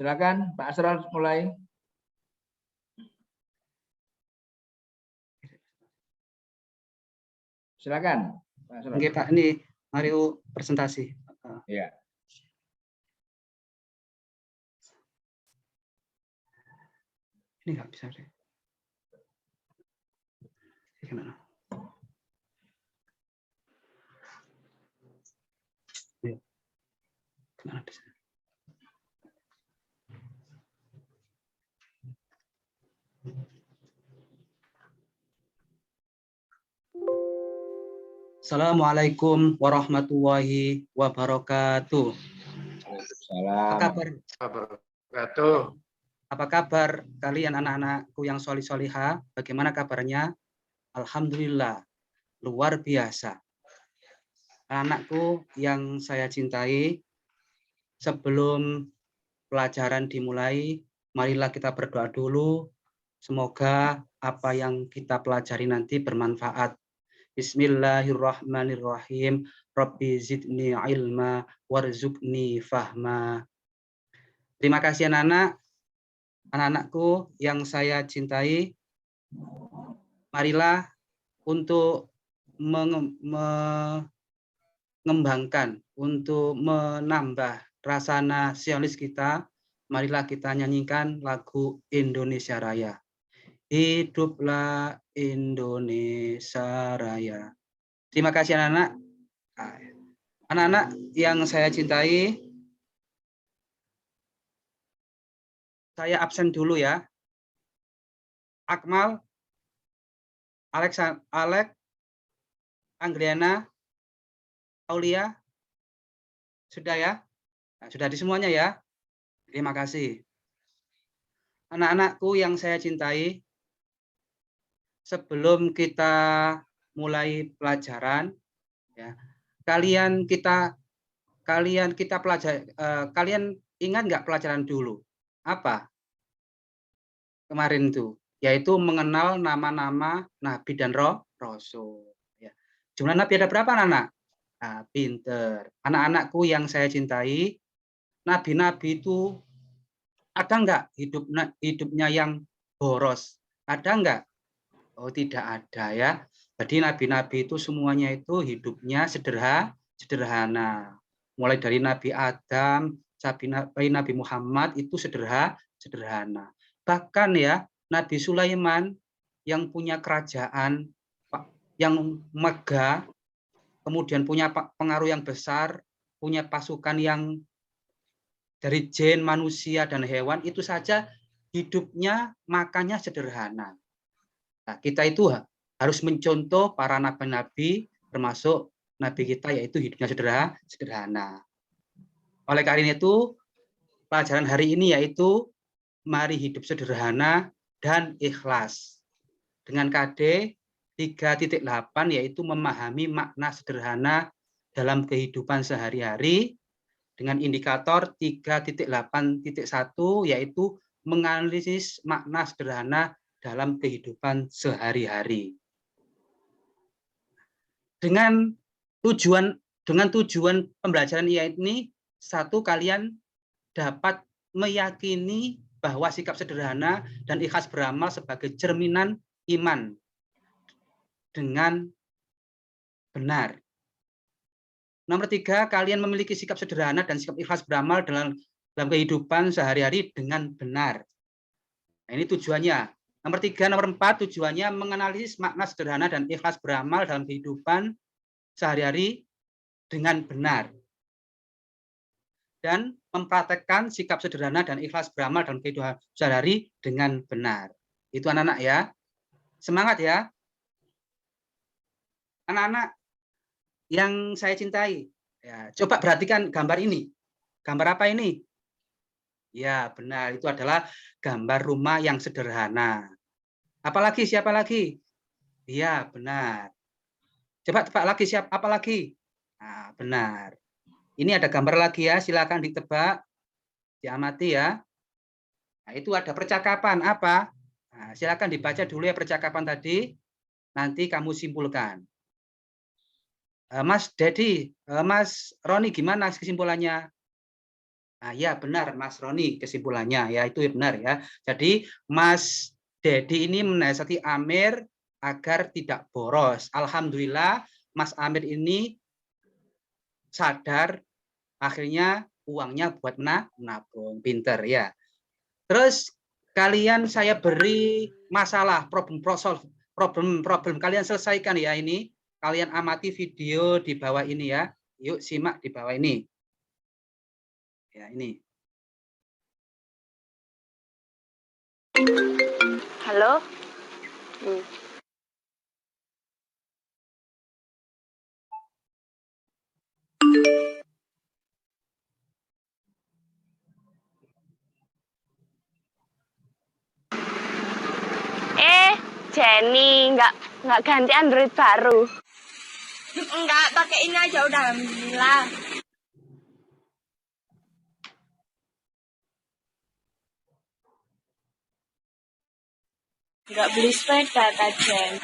Silakan Pak Asrul mulai. Silakan Pak Asrul. Oke Pak, ini Mario presentasi. Ya. Ini nggak bisa deh. Gimana? Ya. Gimana bisa? Assalamualaikum warahmatullahi wabarakatuh. Apa kabar? Apa kabar kalian anak-anakku yang solih-soliha? Bagaimana kabarnya? Alhamdulillah, luar biasa. Anakku yang saya cintai, sebelum pelajaran dimulai, marilah kita berdoa dulu. Semoga apa yang kita pelajari nanti bermanfaat. Bismillahirrahmanirrahim. Rabbi zidni ilma warzuqni fahma. Terima kasih anak-anakku yang saya cintai. Marilah untuk mengembangkan, untuk menambah rasa nasionalis kita, marilah kita nyanyikan lagu Indonesia Raya. Hiduplah Indonesia Raya. Terima kasih anak-anak. Anak-anak yang saya cintai, saya absen dulu ya. Akmal, Alex, Anggriana, Aulia, sudah ya? Nah, sudah di semuanya ya? Terima kasih. Anak-anakku yang saya cintai, sebelum kita mulai pelajaran, ya, kalian ingat nggak pelajaran dulu? Apa? Kemarin itu, yaitu mengenal nama-nama Nabi dan Rasul. Ya. Jumlah Nabi ada berapa anak? Nah, pinter. Anak-anakku yang saya cintai, Nabi-Nabi itu ada nggak hidupnya yang boros? Ada nggak? Oh, tidak ada ya. Jadi Nabi-Nabi itu semuanya itu hidupnya sederhana. Mulai dari Nabi Adam sampai Nabi Muhammad itu sederhana. Bahkan ya, Nabi Sulaiman yang punya kerajaan yang megah, kemudian punya pengaruh yang besar, punya pasukan yang dari jin, manusia, dan hewan, itu saja hidupnya makannya sederhana. Nah, kita itu harus mencontoh para nabi-nabi, termasuk nabi kita, yaitu hidupnya sederhana. Oleh karena itu, pelajaran hari ini yaitu mari hidup sederhana dan ikhlas. Dengan KD 3.8 yaitu memahami makna sederhana dalam kehidupan sehari-hari, dengan indikator 3.8.1 yaitu menganalisis makna sederhana dalam kehidupan sehari-hari. Dengan tujuan pembelajaran ini, satu, kalian dapat meyakini bahwa sikap sederhana dan ikhlas beramal sebagai cerminan iman dengan benar. Nomor 3, kalian memiliki sikap sederhana dan sikap ikhlas beramal dalam kehidupan sehari-hari dengan benar. Nah, ini tujuannya. Nomor 3, nomor 4, tujuannya menganalisis makna sederhana dan ikhlas beramal dalam kehidupan sehari-hari dengan benar. Dan mempraktekkan sikap sederhana dan ikhlas beramal dalam kehidupan sehari-hari dengan benar. Itu anak-anak ya. Semangat ya. Anak-anak yang saya cintai, ya, coba perhatikan gambar ini. Gambar apa ini? Ya, benar. Itu adalah gambar rumah yang sederhana. Apalagi, siapa lagi? Iya, benar. Coba tebak lagi, apa lagi? Nah, benar. Ini ada gambar lagi ya, silakan ditebak, diamati ya. Nah, itu ada percakapan apa? Nah, silakan dibaca dulu ya percakapan tadi, nanti kamu simpulkan. Mas Dedi, Mas Roni, gimana kesimpulannya? Nah, ya benar Mas Roni kesimpulannya ya itu benar ya. Jadi Mas Dedi ini menasihati Amir agar tidak boros. Alhamdulillah Mas Amir ini sadar akhirnya uangnya buat menabung. Pinter ya. Terus kalian saya beri masalah problem kalian selesaikan ya ini. Kalian amati video di bawah ini ya. Yuk simak di bawah ini. Ya ini. Halo? Jenny, nggak ganti Android baru. Enggak, pakai ini aja udah alhamdulillah. Enggak beli sepeda, Kak Jen.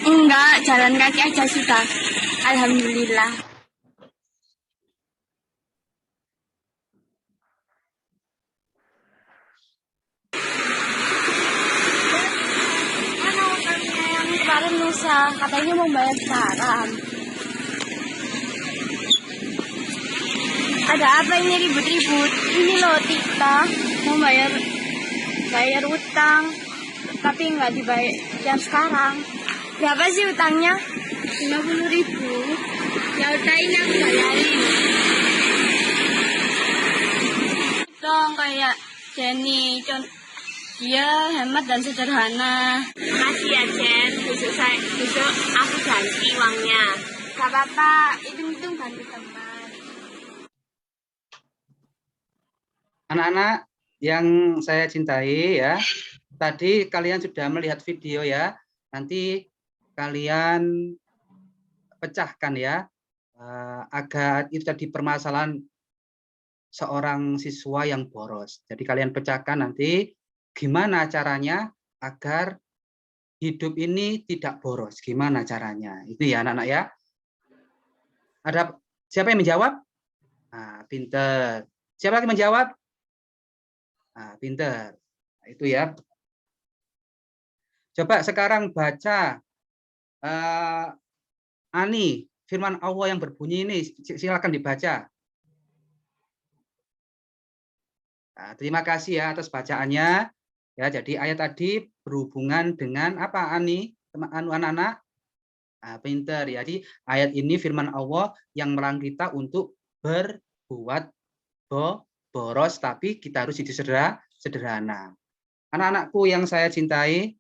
Enggak, jalan kaki aja sudah. Alhamdulillah. Mana utangnya yang kemarin Nusa? Katanya mau bayar sekarang. Ada apa ini ribut-ribut? Ini loh Tita mau bayar utang, tapi nggak dibayar sekarang. Berapa sih utangnya? 50.000. Ya udah ini aku bayarin. Dong kayak Jenny, dia hemat dan sederhana. Makasih ya, Jen. Besok aku ganti uangnya. Gak apa-apa, hitung-hitung bantu teman. Anak-anak yang saya cintai ya, tadi kalian sudah melihat video ya. Nanti kalian pecahkan ya, agar itu tadi permasalahan seorang siswa yang boros. Jadi kalian pecahkan nanti gimana caranya agar hidup ini tidak boros. Gimana caranya? Itu ya anak-anak ya. Ada siapa yang menjawab? Nah, pinter. Siapa lagi menjawab? Nah, pinter. Nah, itu ya. Coba sekarang baca Ani, firman Allah yang berbunyi ini, silakan dibaca. Nah, terima kasih ya atas bacaannya. Ya, jadi ayat tadi berhubungan dengan apa Ani, anak-anak? Nah, pinter ya. Jadi ayat ini firman Allah yang melarang kita untuk berbuat boros, tapi kita harus hidup sederhana. Anak-anakku yang saya cintai,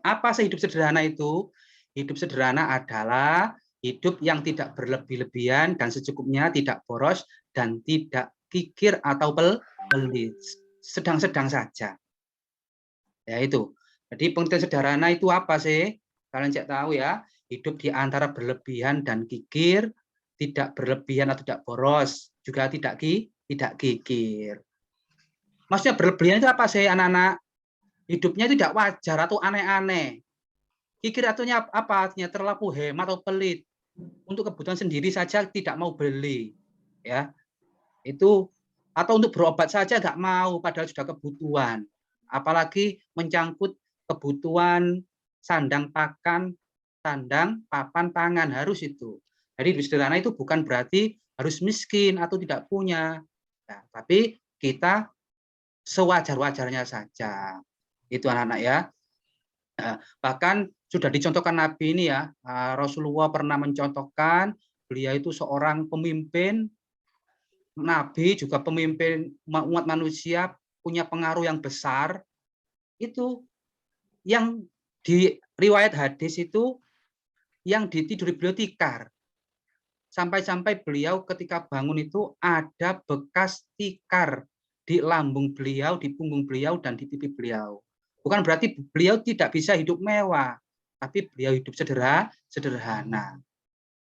apa sih hidup sederhana itu? Hidup sederhana adalah hidup yang tidak berlebih-lebihan dan secukupnya, tidak boros dan tidak kikir atau pelit, sedang-sedang saja. Ya itu. Jadi pengertian sederhana itu apa sih? Kalian cek tahu ya, hidup di antara berlebihan dan kikir, tidak berlebihan atau tidak boros, juga tidak kikir. Maksudnya berlebihan itu apa sih anak-anak? Hidupnya tidak wajar atau aneh-aneh. Kikir artinya apa? Artinya terlalu hemat atau pelit. Untuk kebutuhan sendiri saja tidak mau beli. Ya, itu atau untuk berobat saja nggak mau padahal sudah kebutuhan. Apalagi mencangkut kebutuhan sandang papan pangan harus itu. Jadi hidup sederhana itu bukan berarti harus miskin atau tidak punya. Nah, tapi kita sewajar-wajarnya saja. Itu anak-anak ya. Nah, bahkan sudah dicontohkan Nabi ini ya, Rasulullah pernah mencontohkan beliau itu seorang pemimpin, Nabi juga pemimpin umat manusia, punya pengaruh yang besar. Itu yang di riwayat hadis itu yang ditiduri beliau tikar. Sampai-sampai beliau ketika bangun itu ada bekas tikar di lambung beliau, di punggung beliau, dan di pipi beliau. Bukan berarti beliau tidak bisa hidup mewah, tapi beliau hidup sederhana.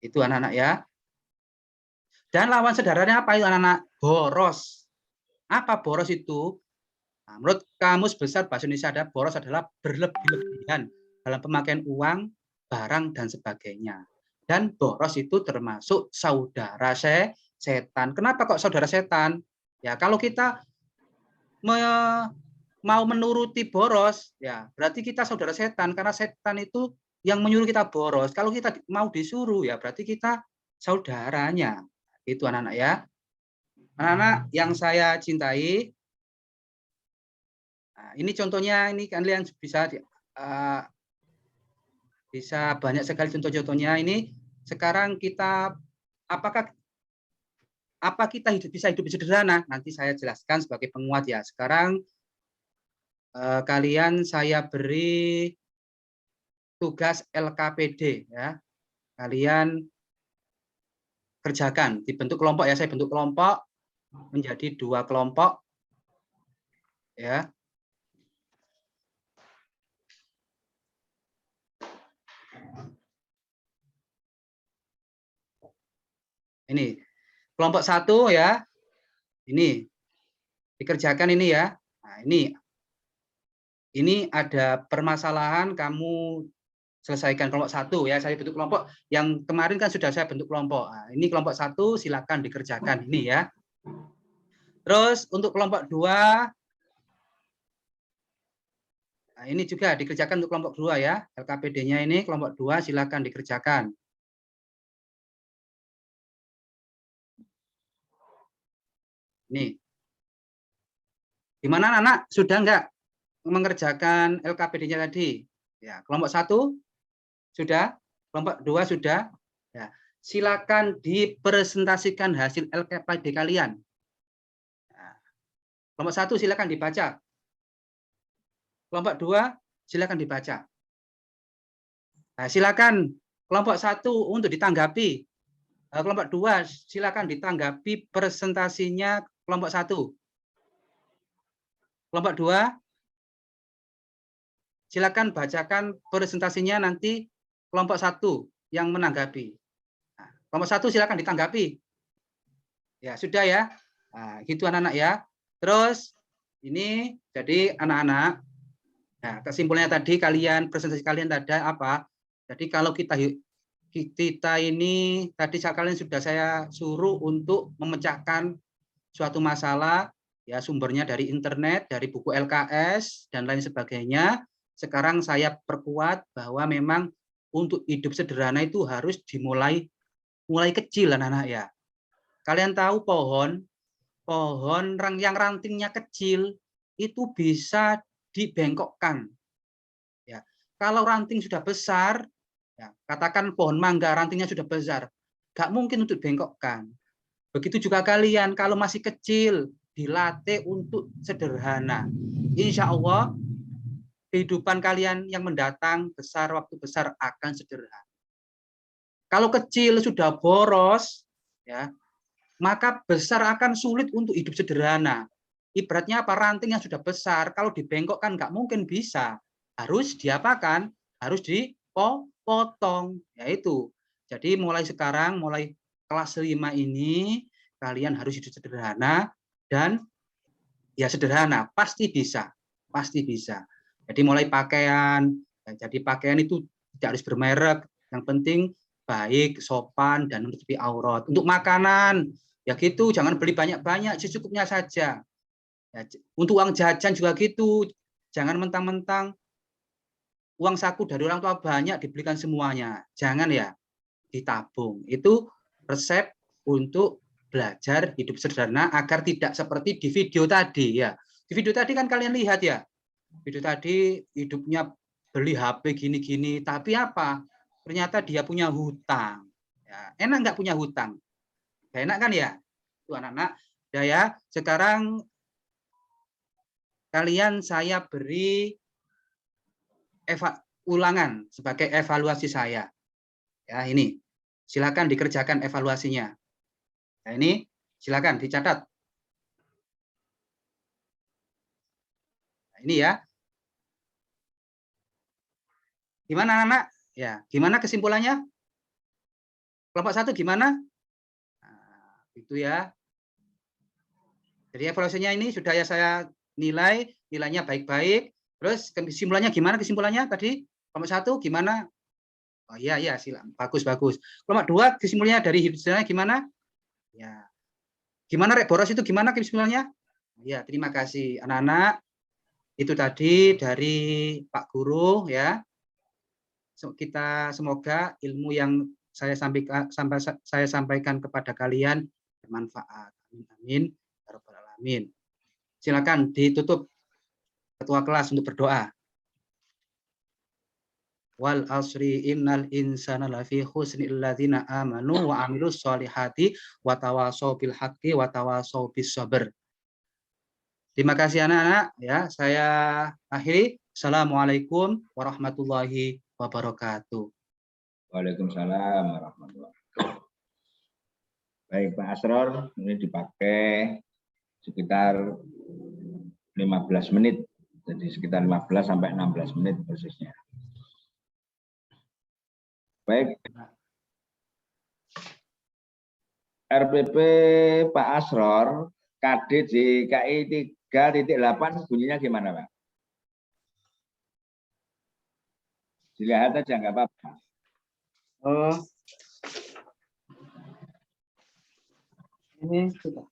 Itu anak-anak ya. Dan lawan sederhananya apa itu anak-anak? Boros. Apa boros itu? Nah, menurut Kamus Besar Bahasa Indonesia ada boros adalah berlebih-lebihan dalam pemakaian uang, barang, dan sebagainya. Dan boros itu termasuk saudara setan. Kenapa kok saudara setan? Ya, kalau kita mau menuruti boros, ya berarti kita saudara setan, karena setan itu yang menyuruh kita boros. Kalau kita mau disuruh, ya berarti kita saudaranya. Itu anak-anak ya. Anak-anak yang saya cintai, nah, ini contohnya, ini kalian bisa banyak sekali contoh-contohnya. Ini sekarang kita, apa kita bisa hidup sederhana? Nanti saya jelaskan sebagai penguat ya. Sekarang kalian saya beri tugas LKPD ya. Kalian kerjakan, dibentuk kelompok ya. Saya bentuk kelompok menjadi 2 kelompok ya. Ini kelompok 1 ya. Ini dikerjakan ini ya. Nah, ini ada permasalahan, kamu selesaikan kelompok 1 ya. Saya bentuk kelompok, yang kemarin kan sudah saya bentuk kelompok. Nah, ini kelompok 1 silakan dikerjakan ini ya. Terus untuk kelompok 2, nah ini juga dikerjakan untuk kelompok 2 ya. LKPD-nya ini kelompok 2 silakan dikerjakan. Nih. Gimana anak? Sudah enggak mengerjakan LKPD-nya tadi? Ya, kelompok 1 sudah, kelompok 2 sudah. Ya, silakan dipresentasikan hasil LKPD kalian. Nah, kelompok 1 silakan dibaca. Kelompok 2 silakan dibaca. Nah, silakan kelompok 1 untuk ditanggapi. Kelompok 2 silakan ditanggapi presentasinya kelompok 1. Kelompok 2 silakan bacakan presentasinya nanti kelompok 1 yang menanggapi. Nah, kelompok 1 silakan ditanggapi. Ya, sudah ya. Nah, gitu anak-anak ya. Terus ini jadi anak-anak, nah, kesimpulannya tadi kalian, presentasi kalian tadi apa? Jadi kalau kita ini tadi kalian sudah saya suruh untuk memecahkan suatu masalah, ya sumbernya dari internet, dari buku LKS dan lain sebagainya. Sekarang saya perkuat bahwa memang untuk hidup sederhana itu harus dimulai kecil anak-anak ya. Kalian tahu pohon yang rantingnya kecil itu bisa dibengkokkan. Ya, kalau ranting sudah besar, ya, katakan pohon mangga rantingnya sudah besar, nggak mungkin untuk dibengkokkan. Begitu juga kalian, kalau masih kecil, dilatih untuk sederhana. Insya Allah, kehidupan kalian yang mendatang, waktu besar akan sederhana. Kalau kecil sudah boros, ya, maka besar akan sulit untuk hidup sederhana. Ibaratnya apa? Ranting yang sudah besar, kalau dibengkokkan nggak mungkin bisa. Harus diapakan? Harus dipotong. Yaitu. Jadi mulai sekarang, mulai kelas 5 ini, kalian harus hidup sederhana dan ya sederhana, pasti bisa. Pasti bisa. Jadi mulai pakaian, jadi pakaian itu tidak harus bermerek, yang penting baik, sopan, dan menutupi aurat. Untuk makanan, ya gitu, jangan beli banyak-banyak, secukupnya saja. Ya, untuk uang jajan juga gitu, jangan mentang-mentang uang saku dari orang tua banyak dibelikan semuanya. Jangan ya, ditabung. Itu resep untuk belajar hidup sederhana agar tidak seperti di video tadi ya. Di video tadi kan kalian lihat ya, video tadi hidupnya beli HP gini-gini, tapi apa? Ternyata dia punya hutang. Ya, enak nggak punya hutang? Gak enak kan ya? Itu anak-anak. Ya, sekarang kalian saya beri ulangan sebagai evaluasi saya. Ya, ini. Silakan dikerjakan evaluasinya. Nah, ini silakan dicatat. Nah, ini ya. Gimana anak? Ya, gimana kesimpulannya? Kelompok 1 gimana? Nah, itu ya. Jadi evaluasinya ini sudah ya saya nilainya baik-baik. Terus kesimpulannya gimana kesimpulannya tadi? Kelompok 1 gimana? Oh iya silakan. Bagus. Kelompok 2 kesimpulannya dari hidup sederhana gimana? Ya. Gimana Rek Boros itu gimana bismillahnya? Ya, terima kasih anak-anak. Itu tadi dari Pak Guru ya. Kita semoga ilmu yang saya sampaikan kepada kalian bermanfaat. Amin amin ya rabbal alamin. Silakan ditutup ketua kelas untuk berdoa. Wal asri innal insana lafi khusri illadzina amanu wa amilus solihati wa tawasau bil haqqi wa tawasau bis sabr. Terima kasih anak-anak ya. Saya akhiri. Assalamualaikum warahmatullahi wabarakatuh. Waalaikumsalam warahmatullahi wabarakatuh. Baik Pak Asror, ini dipakai sekitar 15 menit. Jadi sekitar 15 sampai 16 menit persisnya. Baik. RPP Pak Asror, KD JKI 3.8 bunyinya gimana Pak? Dilihat aja nggak apa-apa. Oh. Ini sudah.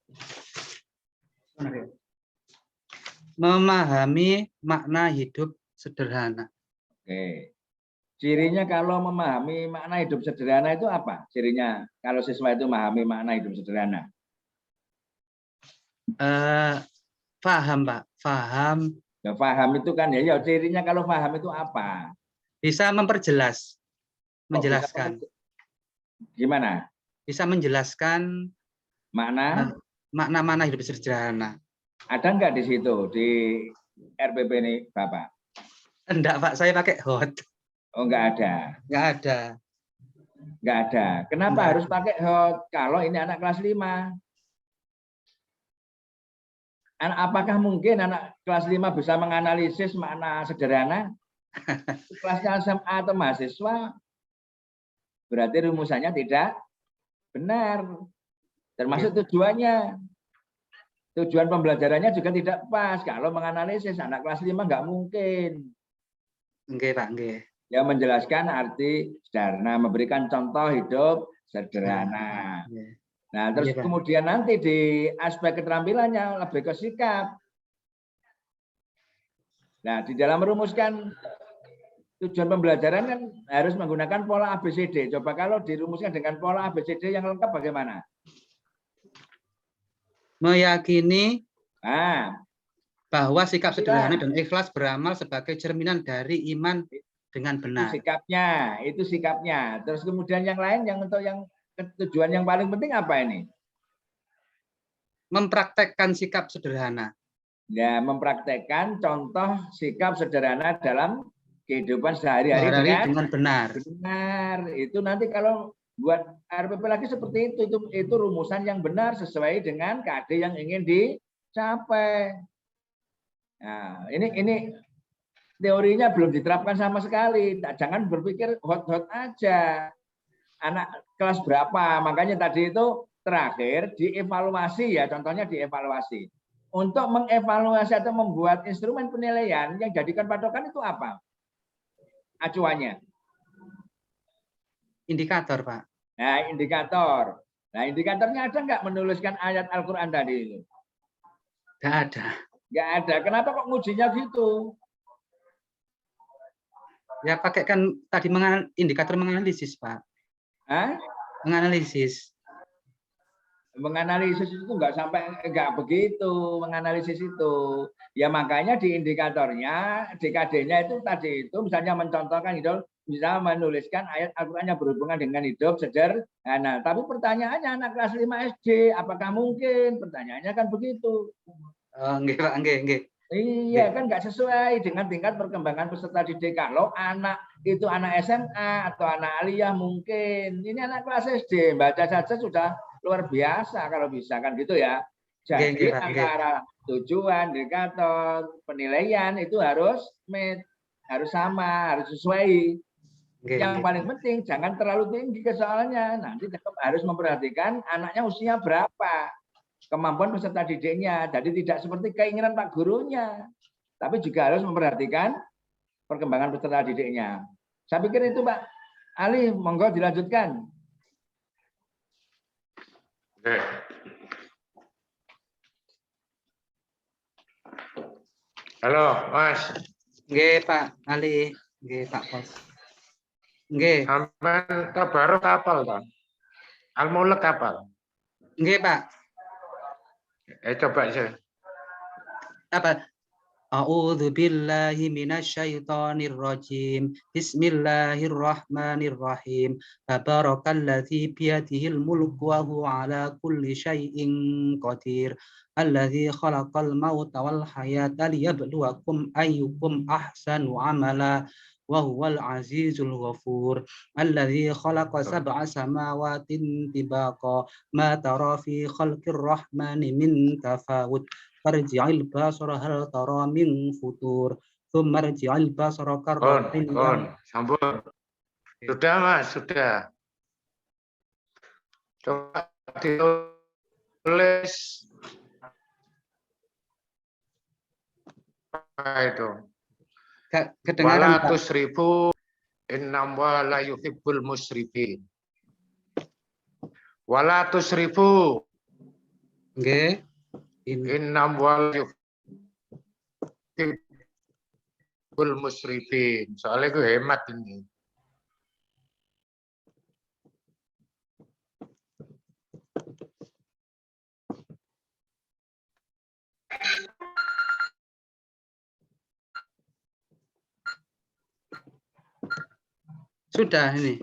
Memahami makna hidup sederhana. Oke. Cirinya kalau memahami makna hidup sederhana itu apa? Cirinya kalau siswa itu memahami makna hidup sederhana. Paham Pak, paham. Ya, paham itu kan ya, cirinya kalau paham itu apa? Bisa memperjelas, menjelaskan. Gimana? Bisa menjelaskan Makna? Makna hidup sederhana. Ada nggak di situ di RPP ini Bapak? Enggak Pak, saya pakai hot. Oh nggak ada. Enggak ada. Nggak ada. Kenapa Nggak harus pakai hot kalau ini anak kelas 5? Apakah mungkin anak kelas 5 bisa menganalisis makna sederhana? Kelasnya SMA atau mahasiswa berarti rumusannya tidak benar. Termasuk tujuannya. Tujuan pembelajarannya juga tidak pas. Kalau menganalisis anak kelas 5 nggak mungkin. Nggih Pak, nggih. Ya menjelaskan arti sederhana, memberikan contoh hidup sederhana. Nah, terus kemudian nanti di aspek keterampilannya lebih ke sikap. Nah, di dalam merumuskan tujuan pembelajaran kan harus menggunakan pola ABCD. Coba kalau dirumuskan dengan pola ABCD yang lengkap bagaimana? Meyakini bahwa sikap sederhana dan ikhlas beramal sebagai cerminan dari iman dengan benar. Itu sikapnya. Terus kemudian yang lain yang untuk yang tujuan yang paling penting apa ini? Mempraktekkan sikap sederhana. Ya, mempraktekkan contoh sikap sederhana dalam kehidupan sehari-hari dengan benar. Benar. Itu nanti kalau buat RPP lagi seperti itu rumusan yang benar sesuai dengan KD yang ingin dicapai. Nah, ini teorinya belum diterapkan sama sekali. Jangan berpikir hot-hot aja. Anak kelas berapa? Makanya tadi itu terakhir dievaluasi ya, contohnya dievaluasi. Untuk mengevaluasi atau membuat instrumen penilaian yang jadikan patokan itu apa? Acuannya. Indikator, Pak. Nah, indikator. Nah, indikatornya ada nggak menuliskan ayat Al-Quran tadi itu? Nggak ada. Nggak ada. Kenapa kok ngujinya gitu? Ya pakai kan tadi indikator menganalisis, Pak. Hah? Menganalisis. Menganalisis itu nggak begitu menganalisis itu. Ya makanya di indikatornya, DKD-nya itu tadi itu misalnya mencontohkan itu bisa menuliskan ayat Al-Qur'an yang berhubungan dengan hidup sederhana. Tapi pertanyaannya anak kelas 5 SD, apakah mungkin? Pertanyaannya kan begitu. Nggih, Pak, nggih. Iya, kan nggak sesuai dengan tingkat perkembangan peserta didik. Kalau anak itu anak SMA atau anak aliyah mungkin. Ini anak kelas SD, baca saja sudah luar biasa kalau bisa kan gitu ya. Jadi antara tujuan, indikator, penilaian itu harus sama, harus sesuai. Yang paling penting jangan terlalu tinggi soalnya. Nanti tetap harus memperhatikan anaknya usia berapa. Kemampuan peserta didiknya. Jadi tidak seperti keinginan Pak gurunya. Tapi juga harus memperhatikan perkembangan peserta didiknya. Saya pikir itu Pak Ali, monggo dilanjutkan. Halo, Mas. Nggih, Pak Ali. Nggih, Pak Pos. Nggih. Sampean Tabarok kapal toh? Al-Mulk kapal. Nggih, Pak. Coba sih. Apa? A'udzu billahi minasyaitonir rajim. Bismillahirrahmanirrahim. Tabarakalladzi biyadihil mulku wa huwa ala kulli syai'in qadir. Alladzi khalaqal mauta wal hayata liyabluwakum ayyukum ahsanu amala. Wa huwal azizul ghafur. Alladzi khalaqa sab'a samawatin tibaqa. Ma tara fi khalqir rahmani min tafawut. Farji'il basara hal tara min futur. Tsumma rji'il basara karratain Sambung. Sudah, Mas, sudah. Coba ditulis apa itu? Kedengaran, Pak. 200.000 innam wa la yuhibbul musrifin. 200.000 Nggih. innam wa la yuhibbul musrifin. Soalnya itu hemat ini. Sudah ini.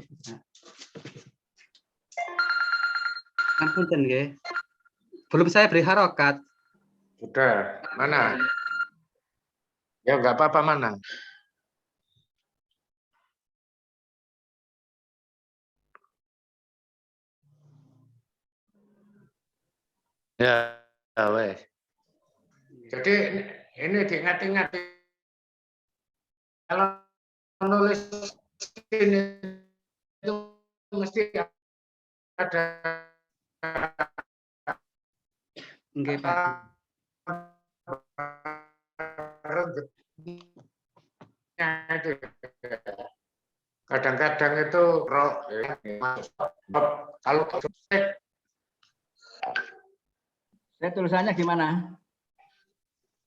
Ampun nggih. Belum saya beri harokat. Sudah. Mana? Ya nggak apa-apa, mana? Ya, wes. Jadi ini diingat-ingat. Kalau nulis ini itu mesti ada Nggih, Pak. Kadang-kadang itu kalau Saya tulisannya gimana?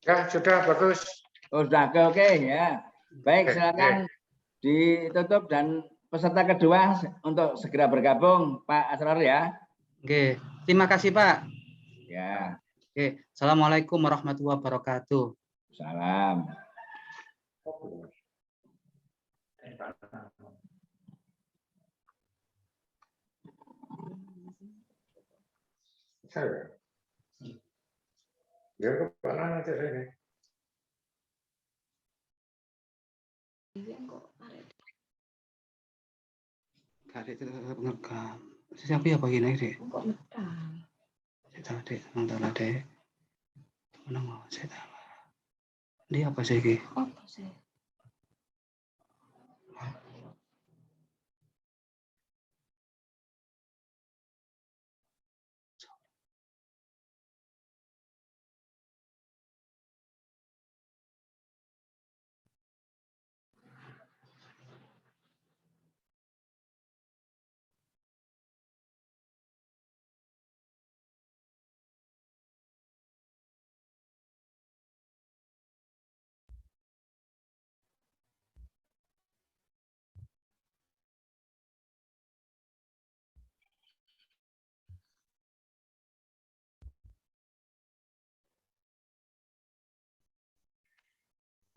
ya sudah bagus. Oh, sudah oke ya. Baik, silakan ditutup dan peserta kedua untuk segera bergabung, Pak Asrar ya. Oke, terima kasih, Pak. Ya. Oke, Assalamualaikum warahmatullahi wabarakatuh. Salam. Ya kepala aja ini. Kali itu ngerekam. Siapa ya begini, Dek? Kok ngerekam? Saya tahu, Dek. Nonton, Dek. Mana mau saya tahu. Dia apa sih, Ki? Apa sih?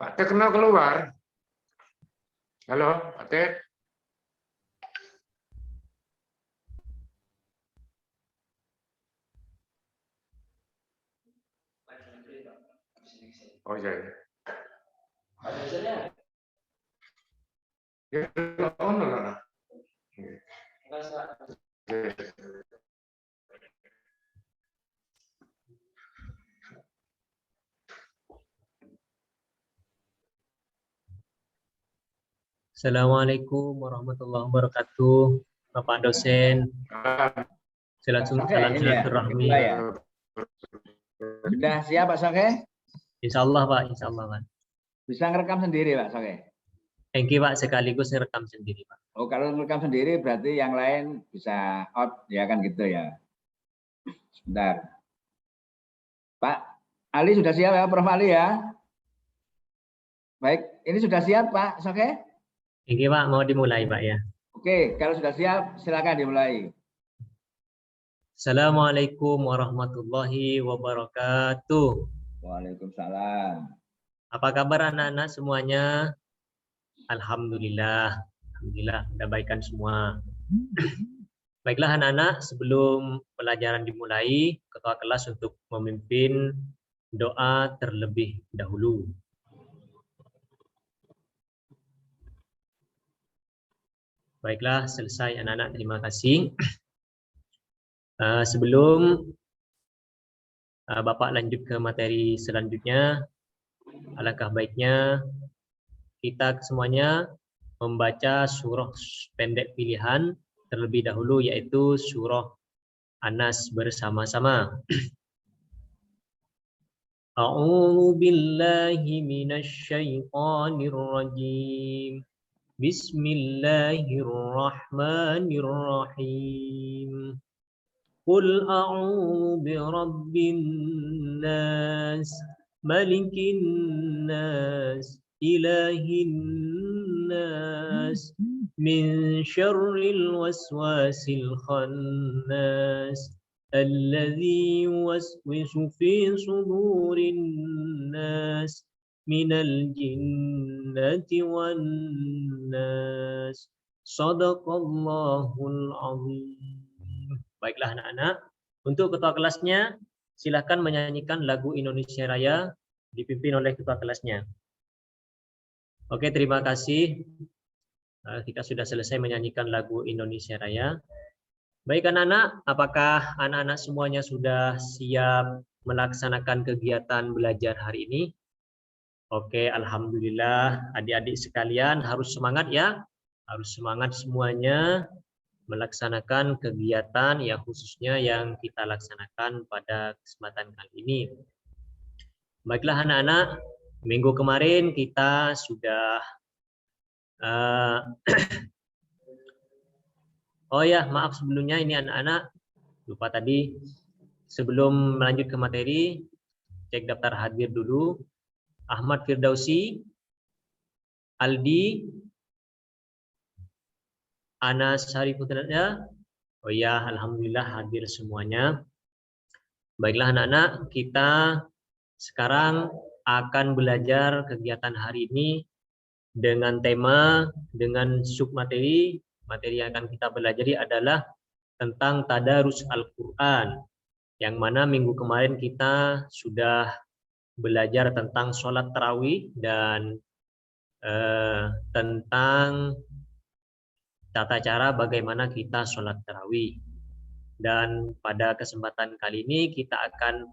Pak Tek kena keluar. Halo, Pak Tek. Oh iya. Ya, oh, no. Assalamualaikum warahmatullahi wabarakatuh, Bapak dosen. Salam silaturahmi. Sudah siap Pak Soke? Insya Allah Pak, Insya Allah Pak. Bisa ngerekam sendiri Pak Soke? Thank you Pak, sekaligus ngerekam sendiri Pak. Oh kalau ngerekam sendiri berarti yang lain bisa out ya kan gitu ya. Sebentar. Pak Ali sudah siap ya, Prof Ali ya? Baik, ini sudah siap Pak Soke? Oke Pak, mau dimulai Pak ya. Oke, kalau sudah siap silakan dimulai. Assalamualaikum warahmatullahi wabarakatuh. Waalaikumsalam. Apa kabar anak-anak semuanya? Alhamdulillah. Alhamdulillah, udah baikan semua. Baiklah anak-anak, sebelum pelajaran dimulai, ketua kelas untuk memimpin doa terlebih dahulu. Baiklah, selesai anak-anak, terima kasih. Sebelum Bapak lanjut ke materi selanjutnya, alangkah baiknya kita semuanya membaca surah pendek pilihan terlebih dahulu, yaitu surah An-Nas bersama-sama. A'udzu billahi minasy syaithanir rajim. Bismillahirrahmanirrahim. Qul a'udzu birabbin nas, malikin nas, ilahin nas, min syarril waswasil khannas, alladzi yuwaswisu fi sudurin nas, minal jinnati wan nas. Shadaqallahul azim. Baiklah anak-anak, untuk ketua kelasnya silakan menyanyikan lagu Indonesia Raya dipimpin oleh ketua kelasnya. Oke, terima kasih. Kita sudah selesai menyanyikan lagu Indonesia Raya. Baik anak-anak, apakah anak-anak semuanya sudah siap melaksanakan kegiatan belajar hari ini? Oke, alhamdulillah. Adik-adik sekalian harus semangat ya. Harus semangat semuanya melaksanakan kegiatan yang khususnya yang kita laksanakan pada kesempatan kali ini. Baiklah anak-anak, minggu kemarin kita sudah oh ya, maaf sebelumnya ini anak-anak lupa tadi, sebelum melanjut ke materi cek daftar hadir dulu. Ahmad Firdausi, Aldi, Anas Syarifuddin. Oh ya, alhamdulillah hadir semuanya. Baiklah anak-anak, kita sekarang akan belajar kegiatan hari ini dengan tema, dengan submateri. Materi yang akan kita pelajari adalah tentang tadarus Al-Quran, yang mana minggu kemarin kita sudah belajar tentang sholat tarawih dan tentang tata cara bagaimana kita sholat tarawih. Dan pada kesempatan kali ini kita akan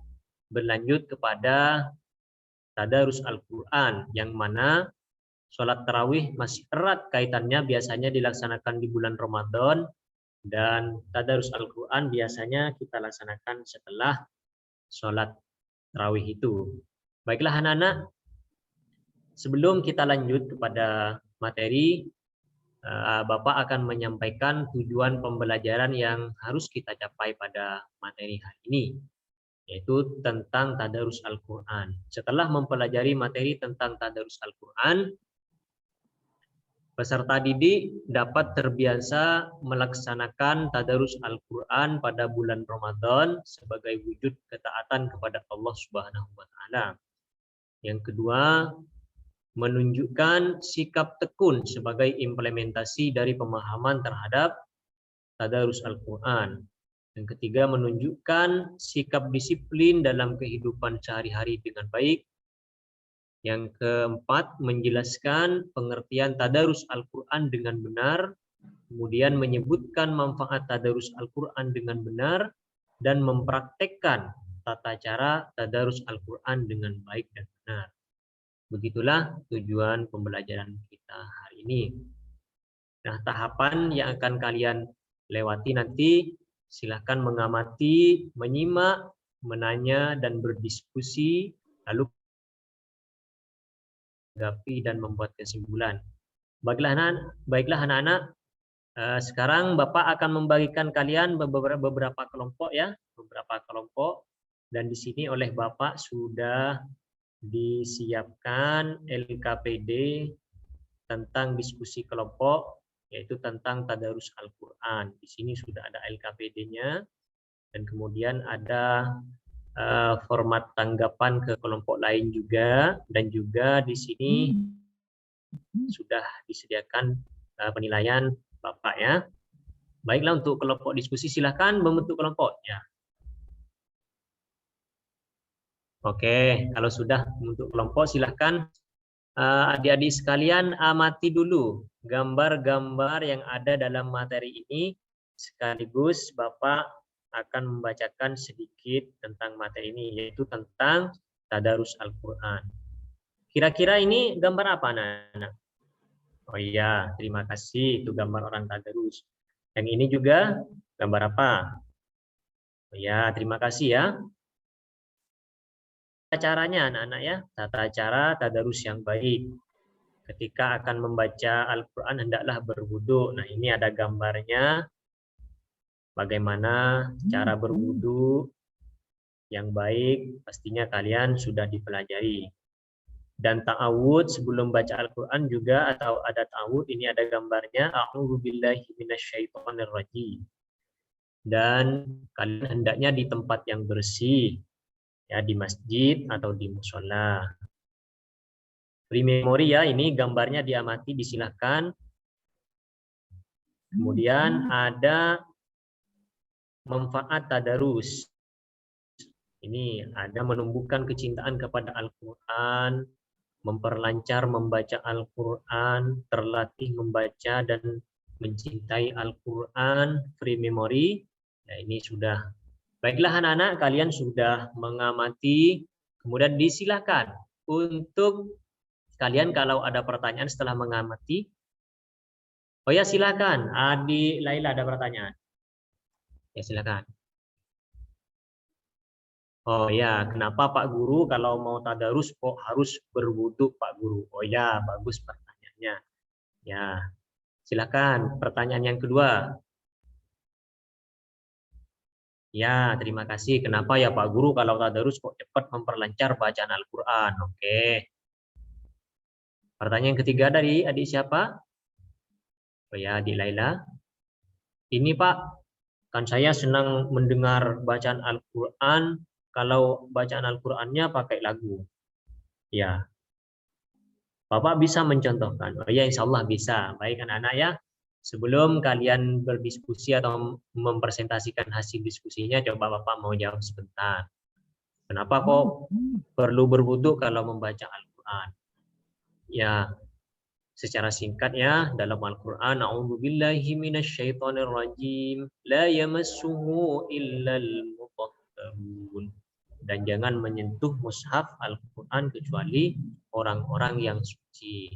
berlanjut kepada tadarus Al-Quran, yang mana sholat tarawih masih erat kaitannya, biasanya dilaksanakan di bulan Ramadan, dan tadarus Al-Quran biasanya kita laksanakan setelah sholat tarawih itu. Baiklah anak-anak, sebelum kita lanjut kepada materi, Bapak akan menyampaikan tujuan pembelajaran yang harus kita capai pada materi hari ini, yaitu tentang tadarus Al-Quran. Setelah mempelajari materi tentang tadarus Al-Quran, peserta didik dapat terbiasa melaksanakan tadarus Al-Quran pada bulan Ramadan sebagai wujud ketaatan kepada Allah Subhanahu wa Ta'ala. Yang kedua, menunjukkan sikap tekun sebagai implementasi dari pemahaman terhadap tadarus Al-Quran. Yang ketiga, menunjukkan sikap disiplin dalam kehidupan sehari-hari dengan baik. Yang keempat, menjelaskan pengertian tadarus Al-Quran dengan benar, kemudian menyebutkan manfaat tadarus Al-Quran dengan benar, dan mempraktekkan tata cara tadarus Al-Quran dengan baik dan benar. Begitulah tujuan pembelajaran kita hari ini. Nah, tahapan yang akan kalian lewati nanti, silakan mengamati, menyimak, menanya, dan berdiskusi, lalu menanggapi dan membuat kesimpulan. Baiklah anak-anak, sekarang Bapak akan membagikan kalian beberapa kelompok ya, beberapa kelompok, dan di sini oleh Bapak sudah disiapkan LKPD tentang diskusi kelompok, yaitu tentang tadarus Al-Quran. Di sini sudah ada LKPD-nya, dan kemudian ada format tanggapan ke kelompok lain juga, dan juga di sini sudah disediakan penilaian Bapak ya. Baiklah, untuk kelompok diskusi silahkan membentuk kelompoknya. Oke, kalau sudah membentuk kelompok silahkan adik-adik sekalian amati dulu gambar-gambar yang ada dalam materi ini, sekaligus Bapak akan membacakan sedikit tentang materi ini, yaitu tentang tadarus Al-Quran. Kira-kira ini gambar apa, anak-anak? Oh iya, terima kasih, itu gambar orang tadarus. Yang ini juga gambar apa? Oh ya, terima kasih ya. Caranya anak-anak ya, tata cara tadarus yang baik. Ketika akan membaca Al-Quran hendaklah berwudu. Nah, ini ada gambarnya. Bagaimana cara berwudu yang baik, pastinya kalian sudah dipelajari. Dan ta'awud sebelum baca Al-Quran juga, atau ada ta'awud, ini ada gambarnya. A'udzubillahi minasyaitonirrajim. Dan kalian hendaknya di tempat yang bersih, ya, di masjid atau di musola. Free memory ya, ini gambarnya diamati, disilahkan. Kemudian ada manfaat tadarus. Ini ada menumbuhkan kecintaan kepada Al-Quran, memperlancar membaca Al-Quran, terlatih membaca dan mencintai Al-Quran, free memory. Nah, ini sudah. Baiklah anak-anak, kalian sudah mengamati, kemudian disilahkan untuk kalian kalau ada pertanyaan setelah mengamati. Oh ya, silakan. Adik Laila ada pertanyaan. Ya, silakan. Oh ya, kenapa Pak Guru kalau mau tadarus kok harus berwudu Pak Guru? Oh ya, bagus pertanyaannya. Ya, silakan. Pertanyaan yang kedua. Ya, terima kasih. Kenapa ya Pak Guru kalau tadarus kok cepat memperlancar bacaan Al-Quran? Oke. Pertanyaan yang ketiga dari adik siapa? Oh ya, adik Laila. Ini Pak, kan saya senang mendengar bacaan Al-Quran. Kalau bacaan Al-Qurannya pakai lagu. Ya. Bapak bisa mencontohkan? Oh ya, insya Allah bisa. Baik anak-anak ya. Sebelum kalian berdiskusi atau mempresentasikan hasil diskusinya, coba Bapak mau jawab sebentar. Kenapa kok perlu berwudu kalau membaca Al-Quran? Ya, secara singkat ya, dalam Al-Quran, A'udzubillahi minasyaitonirrajim, la yamassuhu illal mutahharun. Dan jangan menyentuh mushaf Al-Quran kecuali orang-orang yang suci.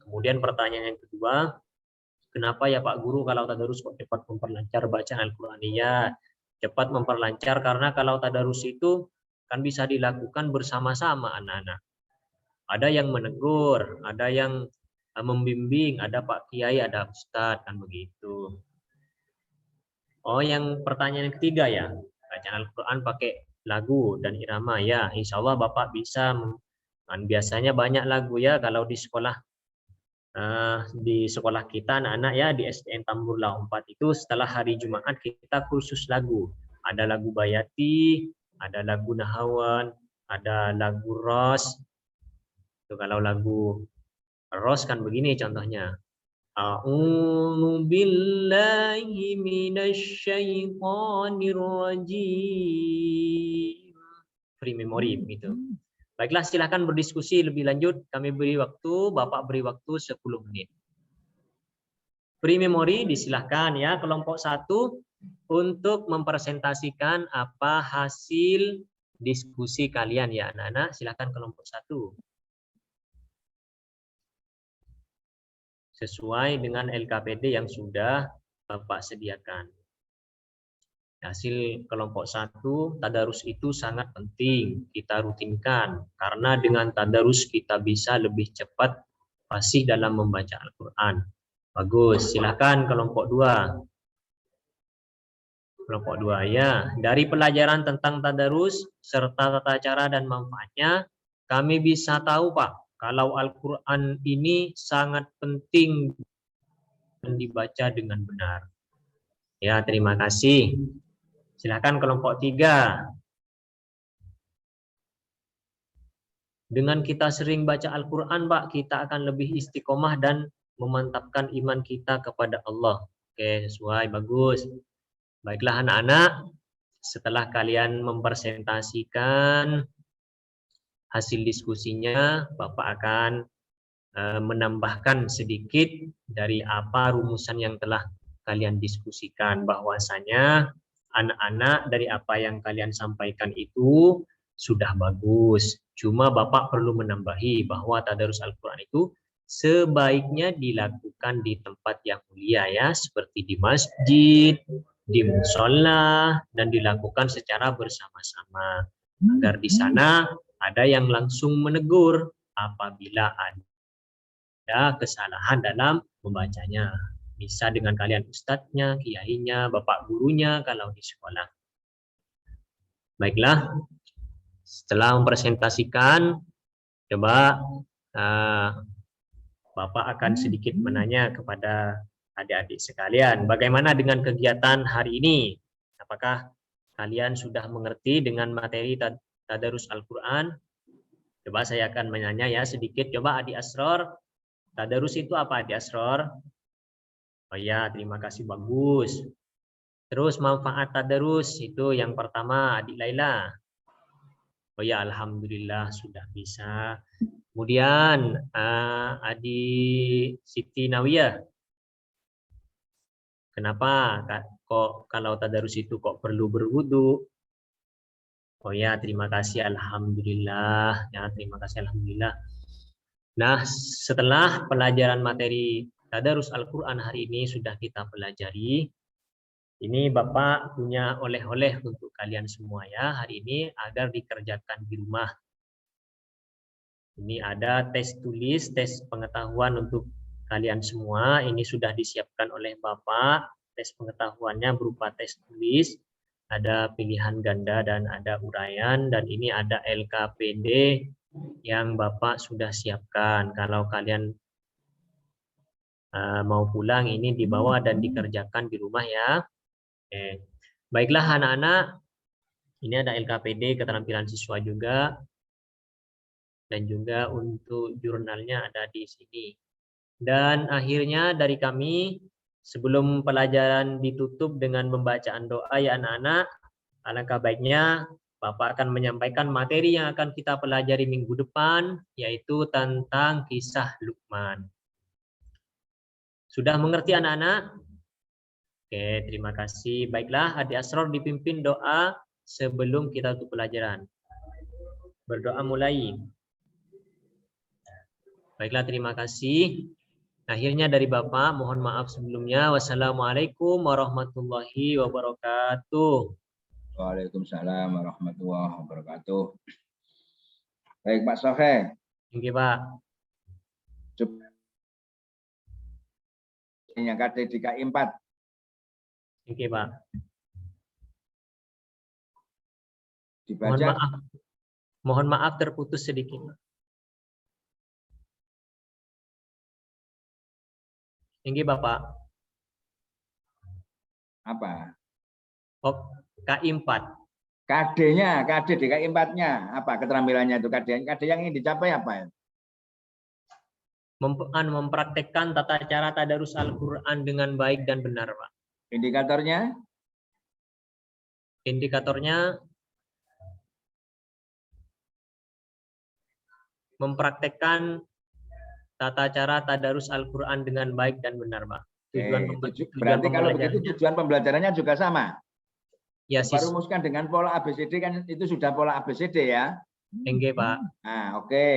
Kemudian pertanyaan yang kedua, kenapa ya Pak Guru kalau tadarus kok cepat memperlancar bacaan Al-Quran? Ya, cepat memperlancar karena kalau tadarus itu kan bisa dilakukan bersama-sama anak-anak. Ada yang menegur, ada yang membimbing, ada Pak Kiai, ada Ustadz, kan begitu. Oh, yang pertanyaan yang ketiga ya, bacaan Al-Quran pakai lagu dan irama ya, insya Allah Bapak bisa. Dan biasanya banyak lagu ya kalau di sekolah kita anak-anak ya, di SDN Tamburlau 4 itu setelah hari Jumat kita khusus lagu. Ada lagu Bayati, ada lagu Nahawan, ada lagu Ros. Itu kalau lagu Ros kan begini contohnya. A'udzu billahi minasyaitonir rajim. Free memory begitu. Baiklah, silakan berdiskusi lebih lanjut. Kami beri waktu, Bapak beri waktu 10 menit. Free memory disilahkan ya, kelompok 1 untuk mempresentasikan apa hasil diskusi kalian ya anak-anak. Silakan kelompok 1. Sesuai dengan LKPD yang sudah Bapak sediakan. Hasil kelompok 1, tadarus itu sangat penting kita rutinkan. Karena dengan tadarus kita bisa lebih cepat fasih dalam membaca Al-Quran. Bagus, silakan kelompok 2. Kelompok 2 ya. Dari pelajaran tentang tadarus serta tata cara dan manfaatnya, kami bisa tahu Pak, kalau Al-Quran ini sangat penting dan dibaca dengan benar. Ya, terima kasih. Silakan kelompok 3. Dengan kita sering baca Al-Quran, Pak, kita akan lebih istiqomah dan memantapkan iman kita kepada Allah. Oke, sesuai, bagus. Baiklah anak-anak, setelah kalian mempresentasikan hasil diskusinya, Bapak akan menambahkan sedikit dari apa rumusan yang telah kalian diskusikan, bahwasanya anak-anak dari apa yang kalian sampaikan itu sudah bagus. Cuma Bapak perlu menambahi bahwa tadarus Al-Quran itu sebaiknya dilakukan di tempat yang mulia ya, seperti di masjid, di musola, dan dilakukan secara bersama-sama. Agar di sana ada yang langsung menegur apabila ada kesalahan dalam membacanya. Bisa dengan kalian ustadznya, kiainya, bapak gurunya kalau di sekolah. Baiklah, setelah mempresentasikan, coba Bapak akan sedikit menanya kepada adik-adik sekalian. Bagaimana dengan kegiatan hari ini? Apakah kalian sudah mengerti dengan materi tadarus Al-Quran? Coba saya akan menanya ya sedikit. Coba adik Asror, tadarus itu apa adik Asror? Oh ya, terima kasih, bagus. Terus manfaat tadarus itu yang pertama adik Laila. Oh ya, alhamdulillah sudah bisa. Kemudian adik Siti Nawiyah. Kenapa kok kalau tadarus itu kok perlu berwudu? Oh ya, terima kasih, alhamdulillah. Ya, terima kasih, alhamdulillah. Nah, setelah pelajaran materi tadarus Al-Quran hari ini sudah kita pelajari, ini Bapak punya oleh-oleh untuk kalian semua ya hari ini agar dikerjakan di rumah. Ini ada tes tulis, tes pengetahuan untuk kalian semua. Ini sudah disiapkan oleh Bapak. Tes pengetahuannya berupa tes tulis, ada pilihan ganda dan ada uraian, dan ini ada LKPD yang Bapak sudah siapkan. Kalau kalian mau pulang ini dibawa dan dikerjakan di rumah ya. Oke. Baiklah anak-anak, ini ada LKPD keterampilan siswa juga, dan juga untuk jurnalnya ada di sini. Dan akhirnya dari kami, sebelum pelajaran ditutup dengan pembacaan doa ya anak-anak, alangkah baiknya Bapak akan menyampaikan materi yang akan kita pelajari minggu depan, yaitu tentang kisah Luqman. Sudah mengerti anak-anak? Oke, terima kasih. Baiklah, adik Asror dipimpin doa sebelum kita tutup pelajaran. Berdoa mulai. Baiklah, terima kasih. Akhirnya dari Bapak, mohon maaf sebelumnya. Wassalamualaikum warahmatullahi wabarakatuh. Waalaikumsalam warahmatullahi wabarakatuh. Baik Pak Sohe. Oke Pak. Yang KD DKI 4. Oke Pak. Dibaca. Mohon maaf terputus sedikit. Tinggi Bapak. Apa? Oh, KI 4. KD-nya, KD DKI 4-nya apa keterampilannya itu KD? KD yang ingin dicapai apa? Mempraktekkan tata cara tadarus Al-Quran dengan baik dan benar, Pak. Indikatornya? Indikatornya mempraktekkan tata cara tadarus Al-Quran dengan baik dan benar, Pak. Berarti kalau begitu tujuan pembelajarannya juga sama? Ya, rumuskan dengan pola ABCD kan itu sudah pola ABCD ya? Enggak, Pak. Nah, oke.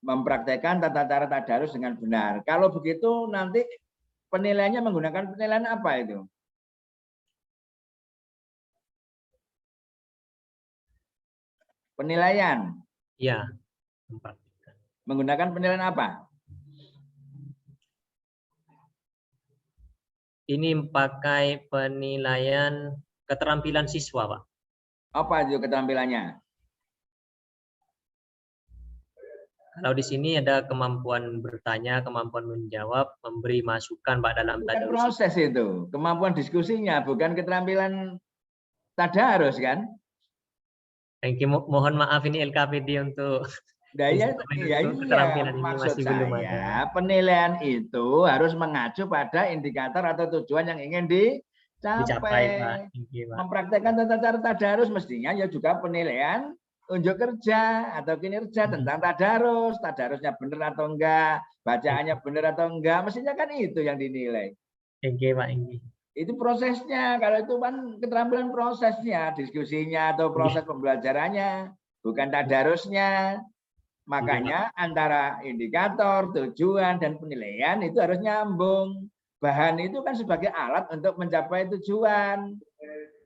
Mempraktekkan tata cara tadarus dengan benar. Kalau begitu nanti penilaiannya menggunakan penilaian apa itu? Penilaian? Ya. Menggunakan penilaian apa? Ini pakai penilaian keterampilan siswa, Pak. Apa itu keterampilannya? Kalau di sini ada kemampuan bertanya, kemampuan menjawab, memberi masukan Pak dalam Bukan tadarus. proses itu, kemampuan diskusinya, bukan keterampilan tadarus kan? Thank you. Mohon maaf ini LKPD untuk Nah, ya, instrumen ya untuk iya, keterampilan ini maksud masih belum ada. saya penilaian itu harus mengacu pada indikator atau tujuan yang ingin Dicapai, dicapai. Pak. Thank you, Pak. Mempraktekkan tata cara tadarus mestinya ya juga penilaian unjuk kerja atau kinerja tentang tadarus, tadarusnya benar atau enggak, bacaannya benar atau enggak, mestinya kan itu yang dinilai. Thank you, Pak Inggi. Itu prosesnya, kalau itu kan keterampilan prosesnya, diskusinya atau proses pembelajarannya, bukan tadarusnya. Makanya antara indikator, tujuan, dan penilaian itu harus nyambung. Bahan itu kan sebagai alat untuk mencapai tujuan.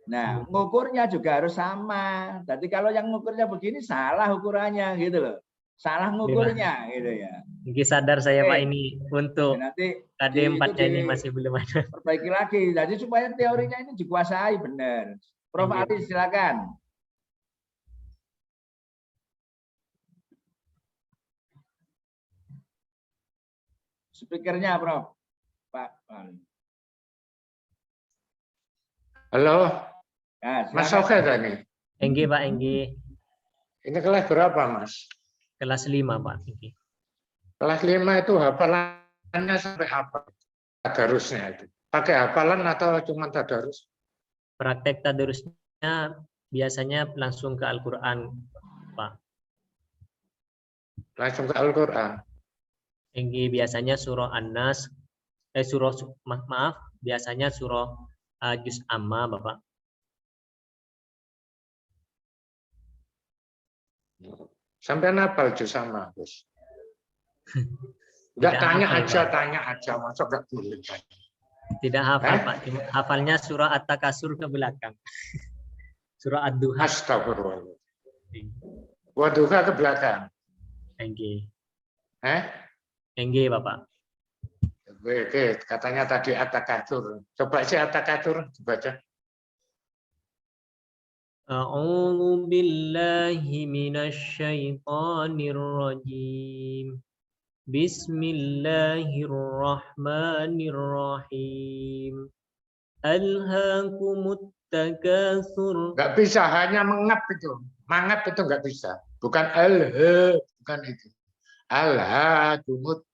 Nah, ngukurnya juga harus sama. Jadi kalau yang ngukurnya begini salah ukurannya gitu loh. Salah ngukurnya gitu ya. Inggi sadar saya Oke. Pak ini untuk Ya, nanti KD 4-nya ini itu masih belum ada. perbaiki lagi. Jadi supaya teorinya ini dikuasai benar. Prof. Iya. Ali silakan. Speakernya Prof. Pak Ali. Halo, Nah, Mas silakan. Sohe tadi. Enggi Pak Enggi. Ini kelas berapa, Mas? Kelas 5 Pak Enggi. Kelas 5 itu hafalannya sampai apa? Tadarusnya itu. Pakai hafalan atau cuma tadarus? Praktek tadarusnya biasanya langsung ke Al-Qur'an, Pak. Langsung ke Al-Quran. Enggi biasanya surah An-Nas, maaf, biasanya surah Juz Amma, Bapak. Sampai hafal juz sama, Gus. Enggak, Tidak tanya hafal, aja, Pak. tanya aja. Masa enggak boleh tanya? Tidak hafal, Eh? Pak. Cuma hafalnya surah At-Takasur ke belakang. Surah Ad-Duha. Astagfirullah. Waduha ke belakang. Enggi. Eh? Bapak. Oke, katanya tadi At-Takatsur. Coba sih At-Takatsur dibaca. A'udzu billahi minasy syaithanir rajim. Bismillahirrahmanirrahim. Alhaakumut takatsur. Enggak bisa, hanya mengap itu. Mangap itu enggak bisa. Bukan bukan itu. Alhaakumut.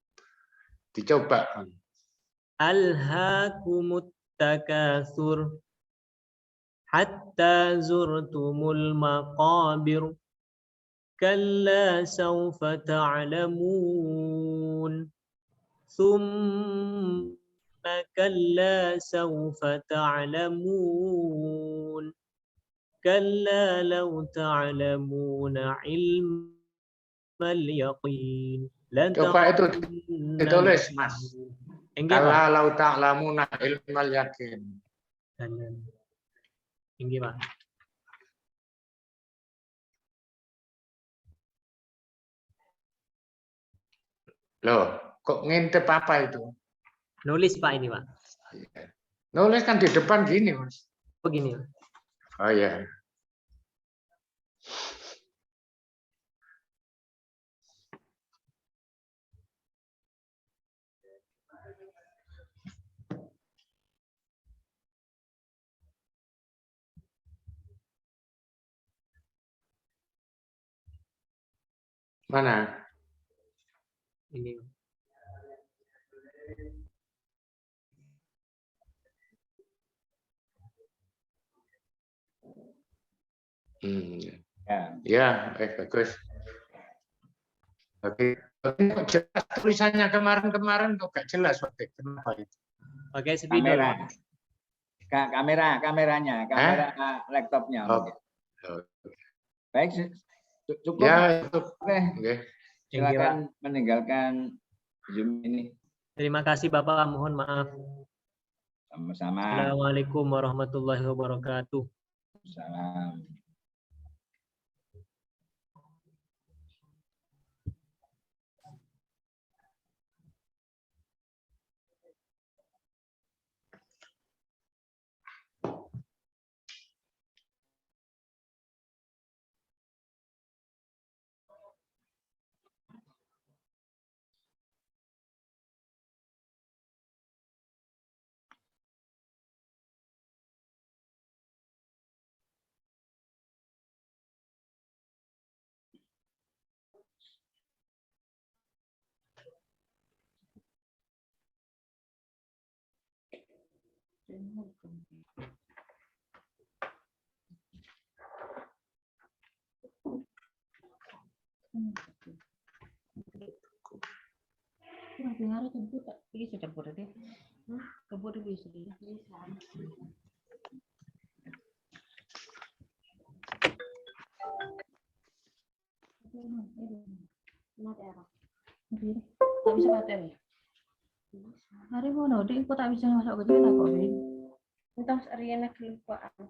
Dicoba. Alhaakumut takatsur. Hatta zurtumul maqabir. Kalla sawfa ta'lamun. Thumma kalla sawfa ta'lamun. Kalla law ta'lamuna ilmal yaqin. Coba itu ditulis, Mas. Enggak, Kalau ta'lamuna ilmal yakin. Tinggi, Pak. Loh, kok ngintip apa itu? Nulis, Pak, ini, Pak. Nulis kan di depan gini, Mas. Begini. Oh ya. Mana? Ini. Ya, bagus. Oke. Kok jelas tulisannya kemarin kok gak jelas, Pak? Kenapa itu? Pakai spidol, Pak. Kameranya, kamera laptopnya. Oh. Baik, cukup. Ya, Oke. Silakan Pak. meninggalkan Zoom ini. Terima kasih, Bapak. Mohon maaf. Sama-sama. Assalamualaikum warahmatullahi wabarakatuh. Salam. Tak bisa pakai. Hari ngono dik kok tak bisa masuk ke sini kok, Bin. Entah Ariana kelupaan.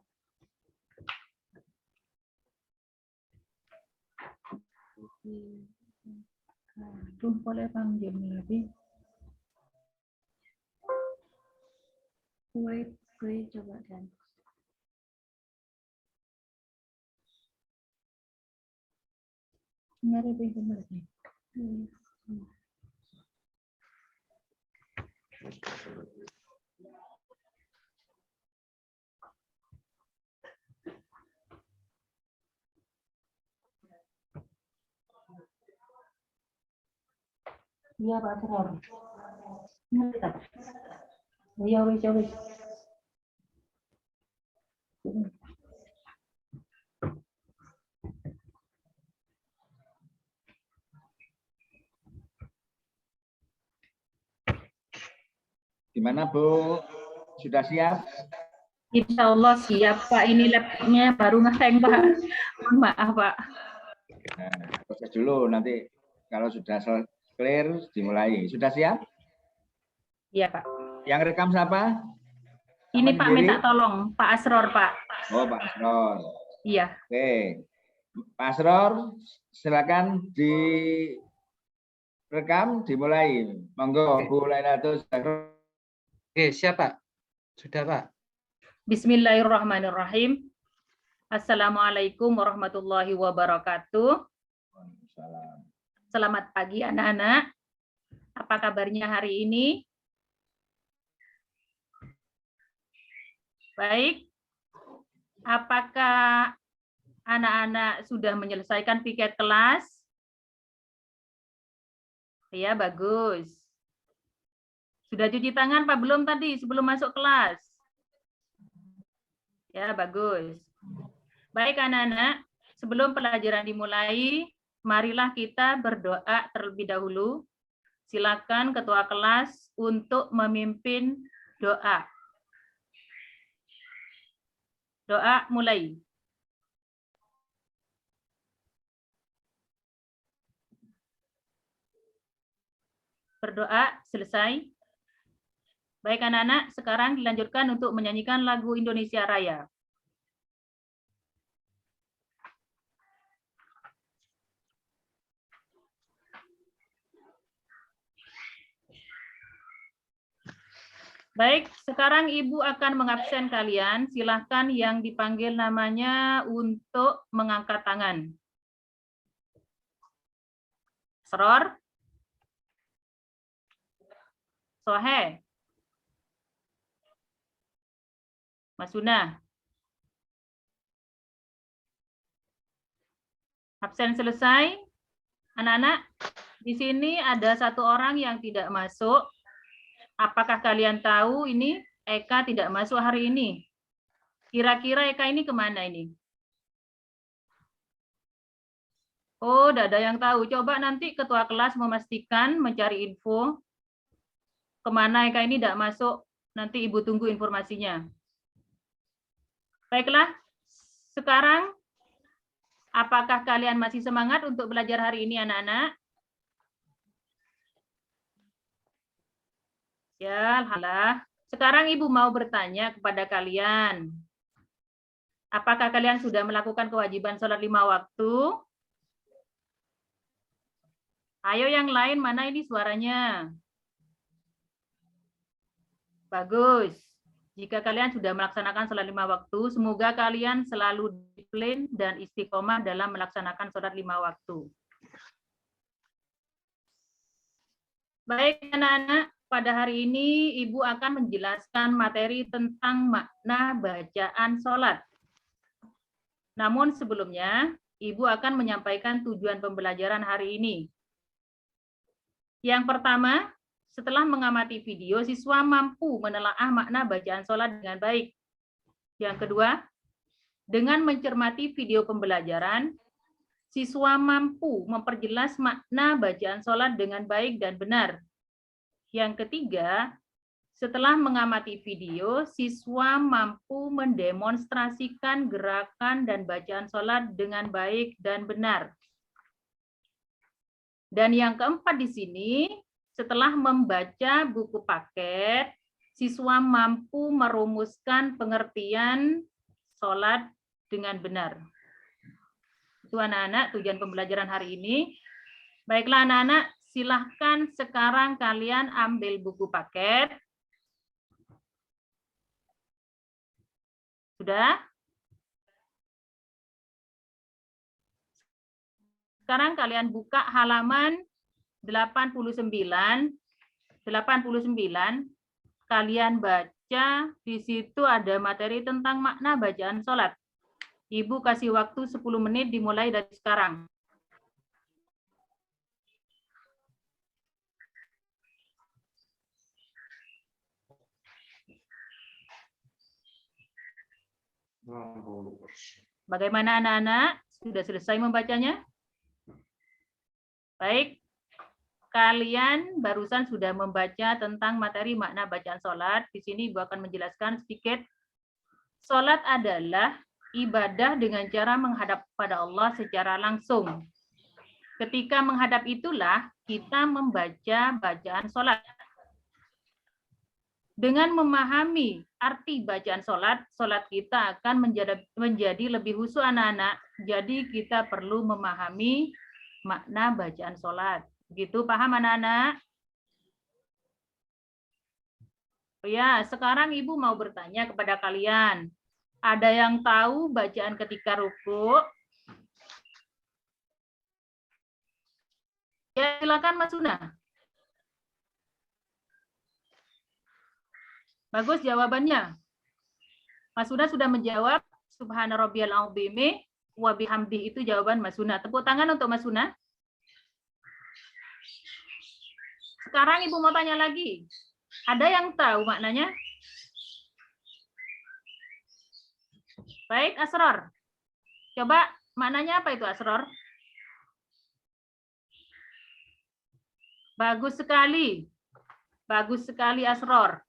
Tuh boleh panggil lebih. Gue coba kan. Mari bener nih. Iya Pak Teror. Ngerti tak? Iya wis wis. Gimana Bu? Sudah siap? Insya Allah siap Pak. Ini laptopnya baru nge-hang Pak. Mohon maaf Pak. Nah, proses dulu nanti kalau sudah clear dimulai. Sudah siap? Iya Pak. Yang rekam siapa? Ini Sama Pak sendiri? minta tolong Pak Asror Pak. Oh, Pak Asror. Iya. Oke. Pak Asror, silakan direkam dimulai. Monggo Bu Lailatul. Oke, siap Pak. Sudah Pak. Bismillahirrahmanirrahim. Assalamualaikum warahmatullahi wabarakatuh. Selamat pagi anak-anak. Apa kabarnya hari ini? Baik. Apakah anak-anak sudah menyelesaikan piket kelas? Ya, bagus. Sudah cuci tangan Pak belum tadi sebelum masuk kelas? Ya, bagus. Baik anak-anak, sebelum pelajaran dimulai, marilah kita berdoa terlebih dahulu. Silakan ketua kelas untuk memimpin doa. Doa mulai. Berdoa selesai. Baik anak-anak, sekarang dilanjutkan untuk menyanyikan lagu Indonesia Raya. Baik, sekarang Ibu akan mengabsen kalian. Silahkan yang dipanggil namanya untuk mengangkat tangan. Seror. Sohe. Masuna. Absen selesai. Anak-anak, di sini ada satu orang yang tidak masuk. Apakah kalian tahu ini Eka tidak masuk hari ini? Kira-kira Eka ini kemana ini? Oh, tidak ada yang tahu. Coba nanti ketua kelas memastikan mencari info kemana Eka ini tidak masuk. Nanti Ibu tunggu informasinya. Baiklah, sekarang apakah kalian masih semangat untuk belajar hari ini anak-anak? Ya, alhamdulillah. Sekarang Ibu mau bertanya kepada kalian. Apakah kalian sudah melakukan kewajiban sholat 5 waktu? Ayo yang lain, mana ini suaranya? Bagus. Jika kalian sudah melaksanakan sholat 5 waktu, semoga kalian selalu disiplin dan istiqomah dalam melaksanakan sholat 5 waktu. Baik anak-anak, pada hari ini Ibu akan menjelaskan materi tentang makna bacaan sholat. Namun sebelumnya, Ibu akan menyampaikan tujuan pembelajaran hari ini. Yang pertama, setelah mengamati video, siswa mampu menelaah makna bacaan sholat dengan baik. Yang kedua, dengan mencermati video pembelajaran, siswa mampu memperjelas makna bacaan sholat dengan baik dan benar. Yang ketiga, setelah mengamati video, siswa mampu mendemonstrasikan gerakan dan bacaan sholat dengan baik dan benar. Dan yang keempat di sini, setelah membaca buku paket, siswa mampu merumuskan pengertian sholat dengan benar. Itu anak-anak tujuan pembelajaran hari ini. Baiklah anak-anak, silahkan sekarang kalian ambil buku paket. Sudah? Sekarang kalian buka halaman 89. Kalian baca, di situ ada materi tentang makna bacaan sholat. Ibu kasih waktu 10 menit dimulai dari sekarang. Bagaimana anak-anak? Sudah selesai membacanya? Baik, kalian barusan sudah membaca tentang materi makna bacaan sholat. Di sini Ibu akan menjelaskan sedikit. Sholat adalah ibadah dengan cara menghadap pada Allah secara langsung. Ketika menghadap itulah kita membaca bacaan sholat. Dengan memahami arti bacaan sholat, sholat kita akan menjadi lebih khusyuk anak-anak. Jadi kita perlu memahami makna bacaan sholat. Begitu, paham anak-anak? Oh ya, sekarang Ibu mau bertanya kepada kalian. Ada yang tahu bacaan ketika ruku? Ya, silakan Mas Suna. Bagus jawabannya. Mas Suna sudah menjawab. Subhana rabbiyal azim wa bihamdi, itu jawaban Mas Suna. Tepuk tangan untuk Mas Suna. Sekarang Ibu mau tanya lagi. Ada yang tahu maknanya? Baik, Asror. Coba maknanya apa itu, Asror? Bagus sekali. Bagus sekali, Asror.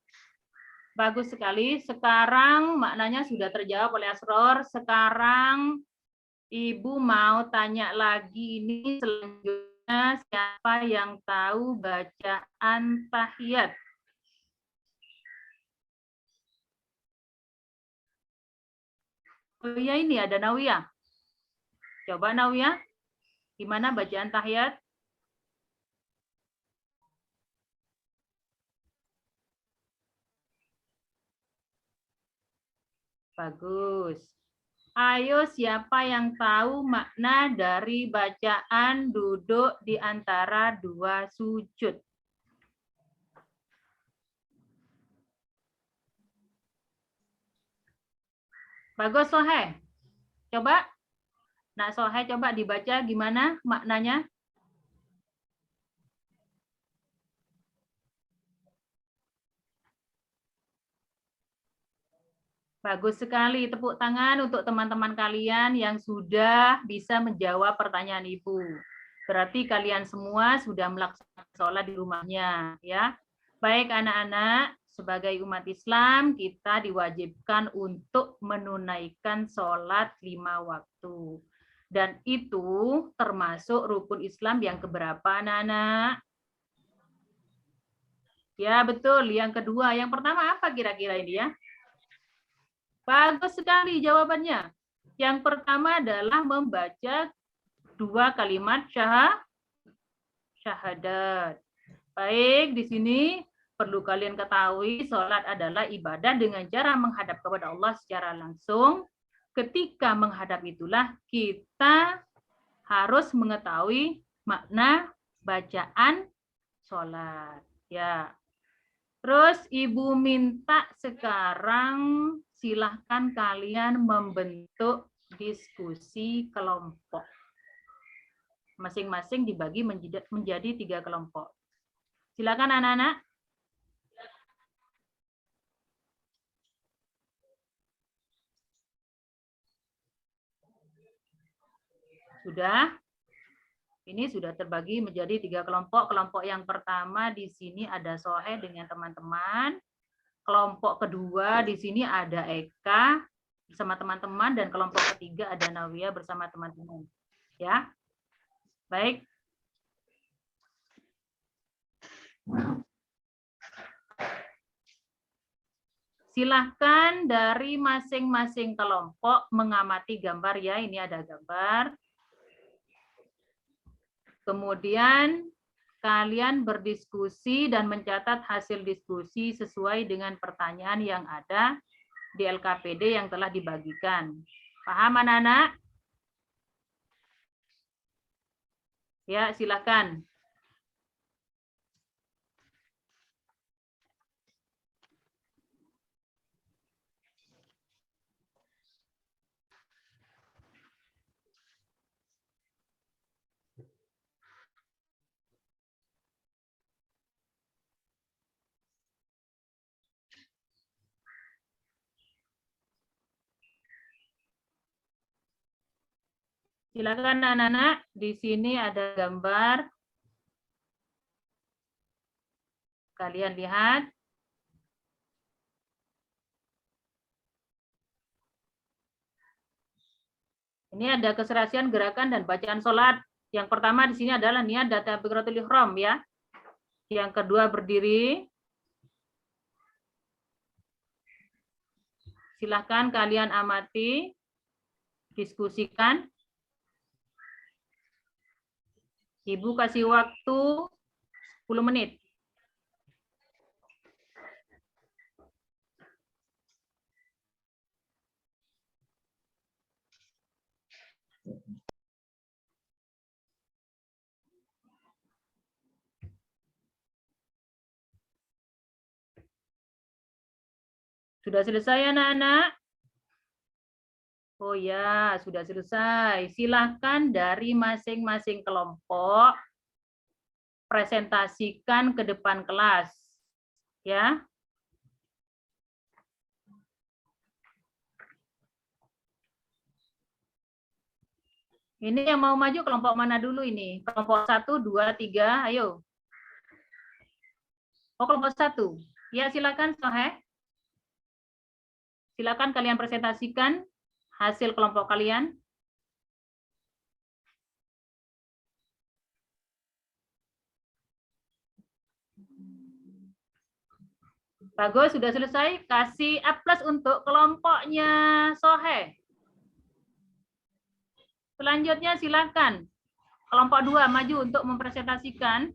Bagus sekali. Sekarang maknanya sudah terjawab oleh Asror. Sekarang Ibu mau tanya lagi, ini selanjutnya siapa yang tahu bacaan tahiyat? Oh iya, ini ada Nawiyah. Coba Nawiyah, gimana bacaan tahiyat? Bagus. Ayo, siapa yang tahu makna dari bacaan duduk di antara dua sujud? Bagus, Sohe. Coba. Nak Sohe, coba dibaca gimana maknanya? Bagus sekali. Tepuk tangan untuk teman-teman kalian yang sudah bisa menjawab pertanyaan Ibu. Berarti kalian semua sudah melaksanakan sholat di rumahnya, ya. Baik anak-anak, sebagai umat Islam kita diwajibkan untuk menunaikan sholat 5 waktu. Dan itu termasuk rukun Islam yang keberapa anak-anak? Ya betul, yang kedua. Yang pertama apa kira-kira ini ya? Bagus sekali jawabannya. Yang pertama adalah membaca 2 kalimat syahadat. Baik, di sini perlu kalian ketahui sholat adalah ibadah dengan cara menghadap kepada Allah secara langsung. Ketika menghadap itulah kita harus mengetahui makna bacaan sholat. Ya. Terus Ibu minta sekarang silahkan kalian membentuk diskusi kelompok. Masing-masing dibagi menjadi 3 kelompok. Silakan anak-anak. Sudah? Ini sudah terbagi menjadi 3 kelompok. Kelompok yang pertama di sini ada Sohe dengan teman-teman. Kelompok kedua di sini ada Eka bersama teman-teman, dan kelompok ketiga ada Nawia bersama teman-teman. Ya, baik. Silahkan dari masing-masing kelompok mengamati gambar ya. Ini ada gambar. Kemudian kalian berdiskusi dan mencatat hasil diskusi sesuai dengan pertanyaan yang ada di LKPD yang telah dibagikan. Paham anak-anak? Ya, silakan. Silakan anak-anak, di sini ada gambar. Kalian lihat. Ini ada keserasian gerakan dan bacaan sholat. Yang pertama di sini adalah niat dan takbiratul ihram ya. Yang kedua berdiri. Silakan kalian amati, diskusikan. Ibu kasih waktu 10 menit. Sudah selesai anak-anak? Oh ya, sudah selesai. Silahkan dari masing-masing kelompok presentasikan ke depan kelas. Ya. Ini yang mau maju kelompok mana dulu ini? Kelompok 1, 2, 3, ayo. Oh, kelompok 1. Ya, silakan Sohe. Silakan kalian presentasikan hasil kelompok kalian. Bagus, sudah selesai. Kasih A+ untuk kelompoknya Sohe. Selanjutnya silakan. Kelompok 2 maju untuk mempresentasikan.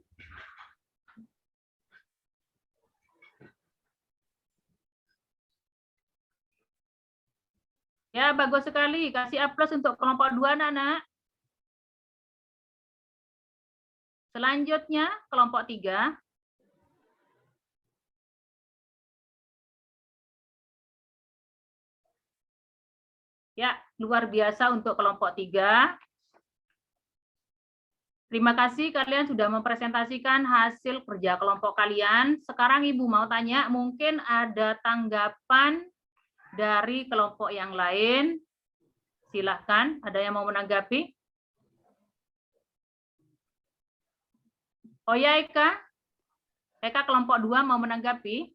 Ya, bagus sekali. Kasih A+ untuk kelompok 2 anak-anak. Selanjutnya kelompok 3. Ya, luar biasa untuk kelompok 3. Terima kasih kalian sudah mempresentasikan hasil kerja kelompok kalian. Sekarang Ibu mau tanya, mungkin ada tanggapan dari kelompok yang lain. Silahkan, ada yang mau menanggapi? Oh ya, Eka. Eka kelompok 2 mau menanggapi?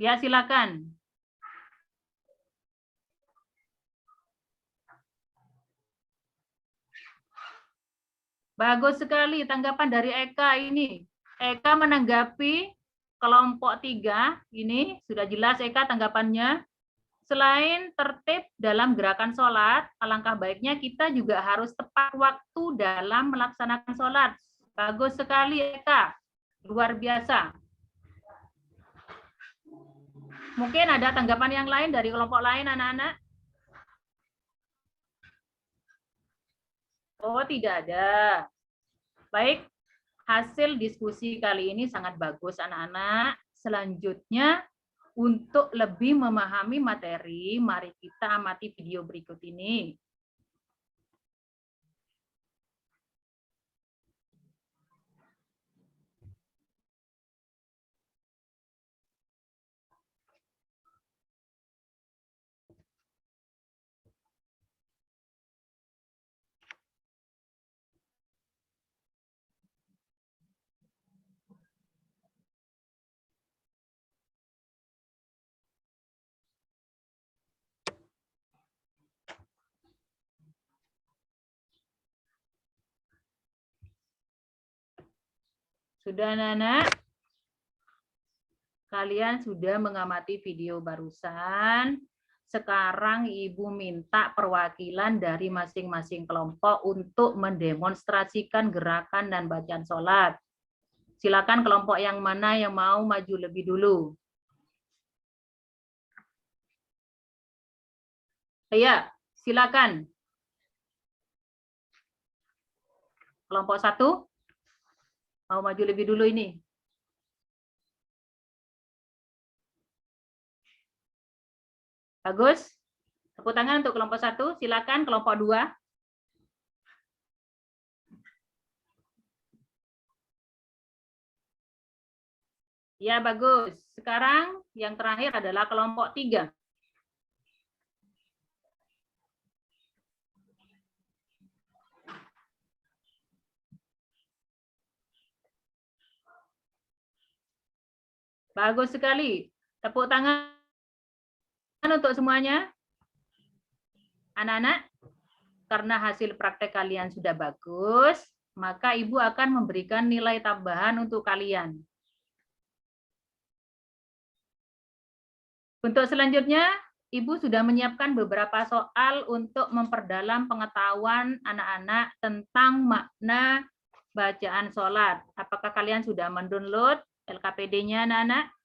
Ya, silakan. Bagus sekali tanggapan dari Eka ini. Eka menanggapi kelompok 3, ini sudah jelas Eka tanggapannya. Selain tertib dalam gerakan sholat, alangkah baiknya kita juga harus tepat waktu dalam melaksanakan sholat. Bagus sekali Eka, luar biasa. Mungkin ada tanggapan yang lain dari kelompok lain anak-anak? Oh, tidak ada. Baik, hasil diskusi kali ini sangat bagus anak-anak. Selanjutnya, untuk lebih memahami materi, mari kita amati video berikut ini. Sudah anak-anak? Kalian sudah mengamati video barusan. Sekarang Ibu minta perwakilan dari masing-masing kelompok untuk mendemonstrasikan gerakan dan bacaan sholat. Silakan kelompok yang mana yang mau maju lebih dulu. Ya, silakan. Kelompok 1 mau maju lebih dulu ini. Bagus. Tepuk tangan untuk kelompok 1. Silakan kelompok 2. Ya, bagus. Sekarang yang terakhir adalah kelompok 3. Bagus sekali. Tepuk tangan untuk semuanya. Anak-anak, karena hasil praktek kalian sudah bagus, maka Ibu akan memberikan nilai tambahan untuk kalian. Untuk selanjutnya, Ibu sudah menyiapkan beberapa soal untuk memperdalam pengetahuan anak-anak tentang makna bacaan sholat. Apakah kalian sudah mendownload LKPD-nya, anak-anak?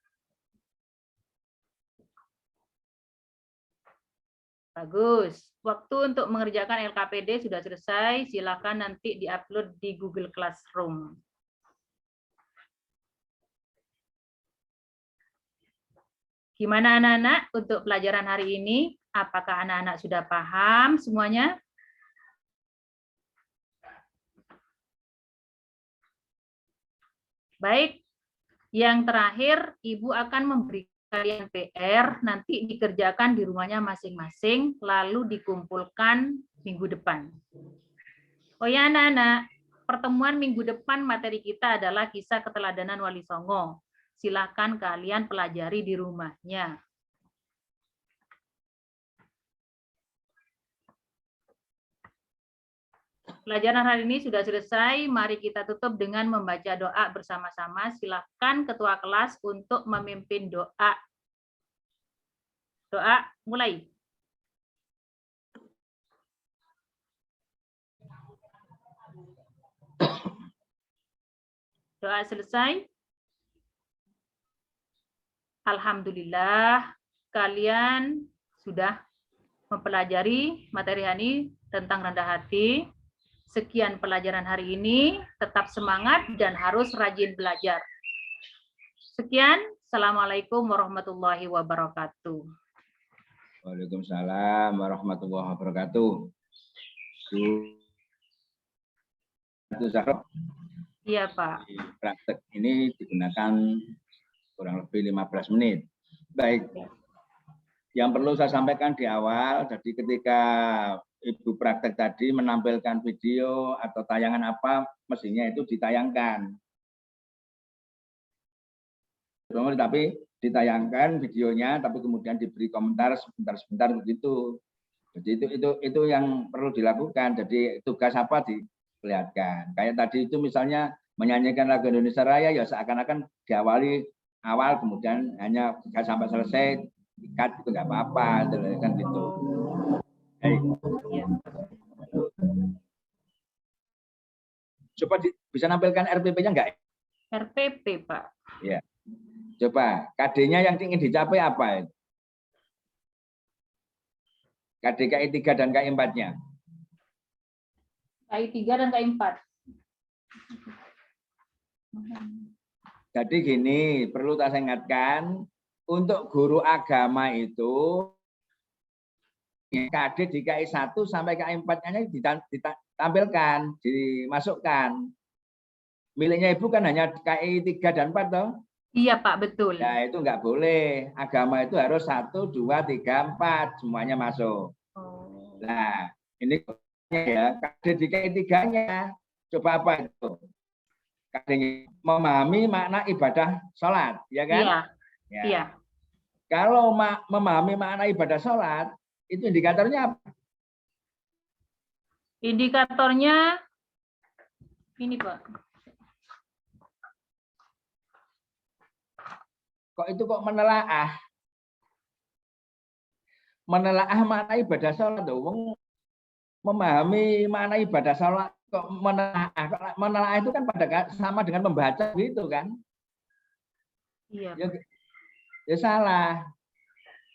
Bagus. Waktu untuk mengerjakan LKPD sudah selesai. Silakan nanti diupload di Google Classroom. Gimana anak-anak untuk pelajaran hari ini? Apakah anak-anak sudah paham semuanya? Baik. Yang terakhir, Ibu akan memberikan kalian PR, nanti dikerjakan di rumahnya masing-masing, lalu dikumpulkan minggu depan. Oh ya anak-anak, pertemuan minggu depan materi kita adalah kisah keteladanan Wali Songo. Silakan kalian pelajari di rumahnya. Pelajaran hari ini sudah selesai. Mari kita tutup dengan membaca doa bersama-sama. Silakan ketua kelas untuk memimpin doa. Doa mulai. Doa selesai. Alhamdulillah, kalian sudah mempelajari materi hari ini tentang rendah hati. Sekian pelajaran hari ini, tetap semangat dan harus rajin belajar. Sekian, Assalamualaikum warahmatullahi wabarakatuh. Waalaikumsalam warahmatullahi wabarakatuh. Iya, Pak. Praktek ini digunakan kurang lebih 15 menit. Baik. Yang perlu saya sampaikan di awal, jadi ketika Ibu praktek tadi menampilkan video atau tayangan apa, mestinya itu ditayangkan. Tapi ditayangkan videonya, tapi kemudian diberi komentar sebentar-sebentar begitu. Jadi itu yang perlu dilakukan. Jadi tugas apa diperlihatkan. Kayak tadi itu misalnya menyanyikan lagu Indonesia Raya, ya seakan-akan diawali awal, kemudian hanya sampai selesai, ikat itu nggak apa-apa, kan gitu. Hey. Coba bisa nampilkan RPP-nya enggak? RPP, Pak. Ya. Coba, KD-nya yang ingin dicapai apa? KD KI 3 dan KI 4-nya. KI 3 dan KI 4. Jadi gini, perlu saya ingatkan, untuk guru agama itu KD di KI 1 sampai KI 4-nya ditampilkan, dimasukkan. Miliknya Ibu kan hanya KI 3 dan 4 toh? Iya, Pak, betul. Ya, itu enggak boleh. Agama itu harus 1, 2, 3, 4 semuanya masuk. Oh. Nah, ini ya KD di KI 3-nya. Coba apa itu? KD memahami makna ibadah sholat, ya kan? Iya. Ya. Iya. Kalau memahami makna ibadah sholat, itu indikatornya apa? Indikatornya ini, Pak. Kok itu kok menelaah? Menelaah makna ibadah sholat. Wong memahami makna ibadah sholat kok menelaah. Menelaah itu kan sama dengan membaca gitu kan? Iya. Ya salah.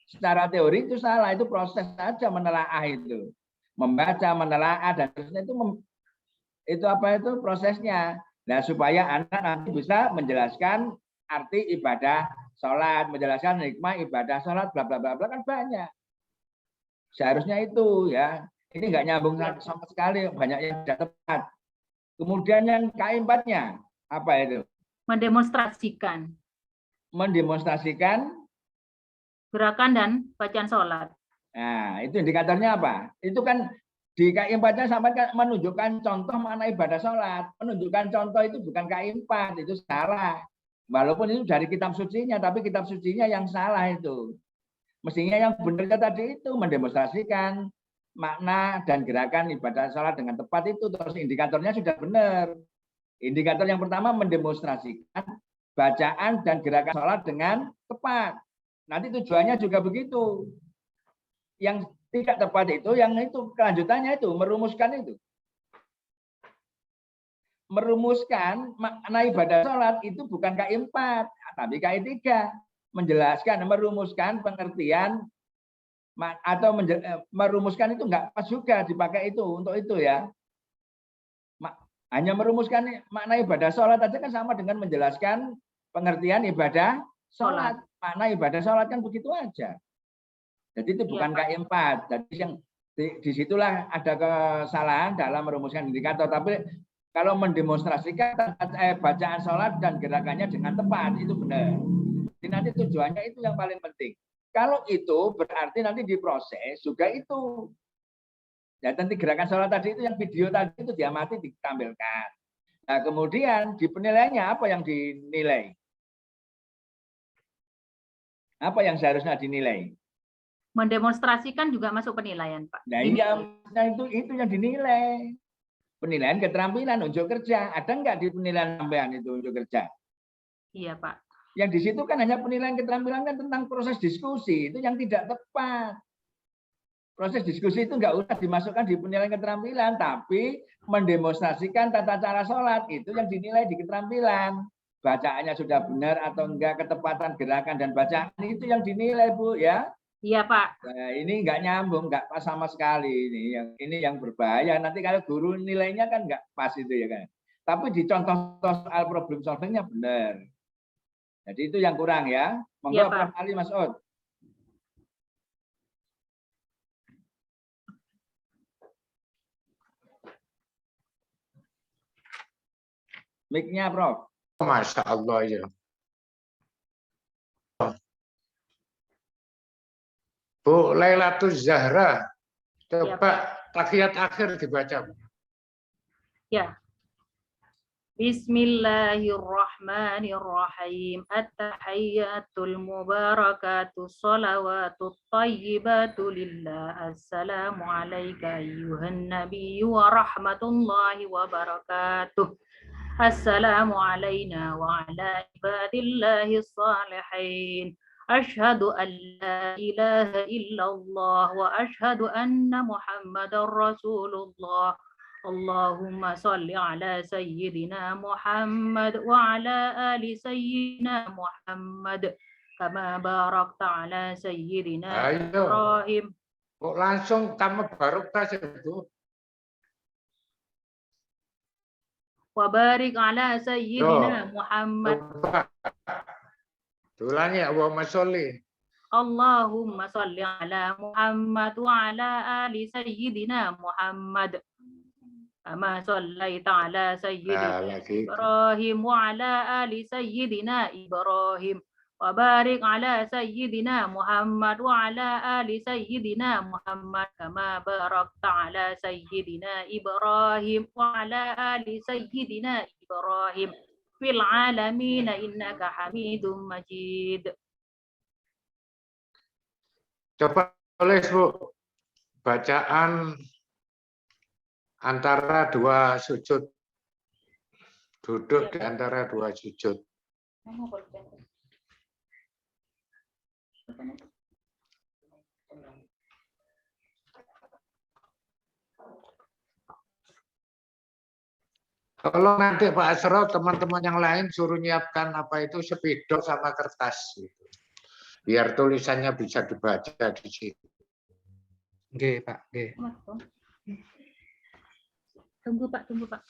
Secara teori itu salah, itu proses saja menelaah itu. Membaca, menelaah dan seterusnya itu apa itu prosesnya. Nah, supaya anak nanti bisa menjelaskan arti ibadah sholat, menjelaskan hikmah ibadah sholat, bla bla bla bla kan banyak. Seharusnya itu ya. Ini nggak nyambung sama sekali, banyak yang tidak tepat. Kemudian yang keempatnya apa itu? Mendemonstrasikan. Mendemonstrasikan Gerakan dan bacaan sholat. Nah, itu indikatornya apa? Itu kan di KI4-nya sampai menunjukkan contoh makna ibadah sholat. Menunjukkan contoh itu bukan KI4, itu salah. Walaupun itu dari kitab sucinya, tapi kitab sucinya yang salah itu. Mestinya yang benarnya tadi itu mendemonstrasikan makna dan gerakan ibadah sholat dengan tepat itu. Terus indikatornya sudah benar. Indikator yang pertama mendemonstrasikan bacaan dan gerakan sholat dengan tepat. Nanti tujuannya juga begitu. Yang tidak tepat itu, yang itu kelanjutannya itu merumuskan itu. Merumuskan makna ibadah sholat itu bukan KI4, tapi KI3. Menjelaskan, merumuskan pengertian atau merumuskan itu enggak pas juga dipakai itu untuk itu ya. Hanya merumuskan makna ibadah sholat aja kan sama dengan menjelaskan pengertian ibadah sholat. Makna ibadah sholat kan begitu aja. Jadi itu bukan KI4. Jadi yang disitulah ada kesalahan dalam merumuskan indikator. Tapi kalau mendemonstrasikan bacaan sholat dan gerakannya dengan tepat itu benar. Jadi nanti tujuannya itu yang paling penting. Kalau itu berarti nanti diproses juga itu. Ya nanti gerakan sholat tadi itu yang video tadi itu diamati ditampilkan. Nah kemudian di penilaiannya apa yang dinilai? Apa yang seharusnya dinilai? Mendemonstrasikan juga masuk penilaian, Pak. Nah, iya, itu yang dinilai. Penilaian keterampilan unjuk kerja. Ada nggak di penilaian sampean itu unjuk kerja? Iya, Pak. Yang di situ kan hanya penilaian keterampilan kan tentang proses diskusi. Itu yang tidak tepat. Proses diskusi itu nggak usah dimasukkan di penilaian keterampilan, tapi mendemonstrasikan tata cara sholat itu yang dinilai di keterampilan. Bacaannya sudah benar atau enggak, ketepatan gerakan dan bacaan itu yang dinilai, Bu, ya. Iya, Pak. Nah, ini nggak nyambung, nggak pas sama sekali ini yang berbahaya. Nanti kalau guru nilainya kan nggak pas itu ya kan. Tapi di contoh soal problem solvingnya benar. Jadi itu yang kurang ya. Monggo Iya, Prof. Pak. Ali Mas'ud. Mic-nya Prof. Masya Allah ya. Bu Lailatul Zahra, coba tahiyat akhir dibaca. Ya. Bismillahirrahmanirrahim. At-tahiyyatul mubarakatus salawatut thayyibatu lillah. Assalamu alayka ayyuhan nabiyyu wa rahmatullahi wa barakatuh. Assalamu alayna wa ala ibadillahi salihin. Ashhadu an la ilaha illallah wa ashhadu anna Muhammadar Rasulullah. Allahumma salli ala sayyidina Muhammad wa ala ali sayyidina Muhammad kama barakta ala sayyidina Ibrahim. Kok langsung tamat barokah itu? Wa barik ala sayyidina Muhammad. Ulangi Allahumma sholli. Allahumma salli ala Muhammad wa ala ali sayyidina Muhammad. Kama sallaita ala sayyidina Ibrahim wa ala ali sayyidina Ibrahim. Wa barik ala sayyidina Muhammad wa ala ali sayyidina Muhammad kama barakta ala sayyidina Ibrahim wa ala ali sayyidina Ibrahim fil alamin innaka Hamidum Majid. Coba tulis Bu, bacaan antara dua sujud, duduk di antara dua sujud. Kalau nanti Pak Asro, teman-teman yang lain suruh nyiapkan apa itu spidol sama kertas, gitu. Biar tulisannya bisa dibaca di situ. Oke, Pak. Oke. Tunggu Pak, tunggu Pak.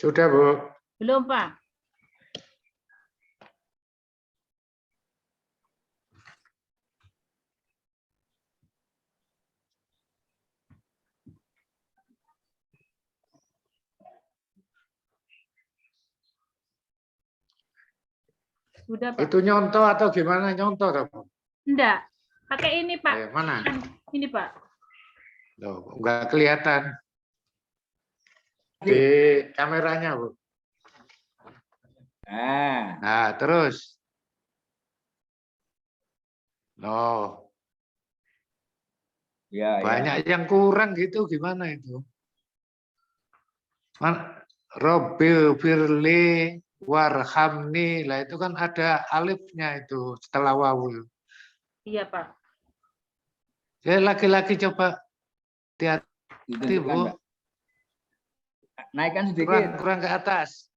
Sudah, Bu? Belum Pak. Sudah Pak. Itu nyontoh atau gimana nyontoh, Bu? Enggak. Pakai ini Pak. Mana? Ini Pak. Loh, nggak kelihatan di kameranya, Bu. Nah, terus. Loh. Ya, banyak yang kurang gitu, gimana itu? Robbil firli warhamni, lah itu kan ada alifnya itu setelah wawu. Iya Pak. Ya, laki-laki coba hati-hati, Bu. Naikkan sedikit. Kurang ke atas.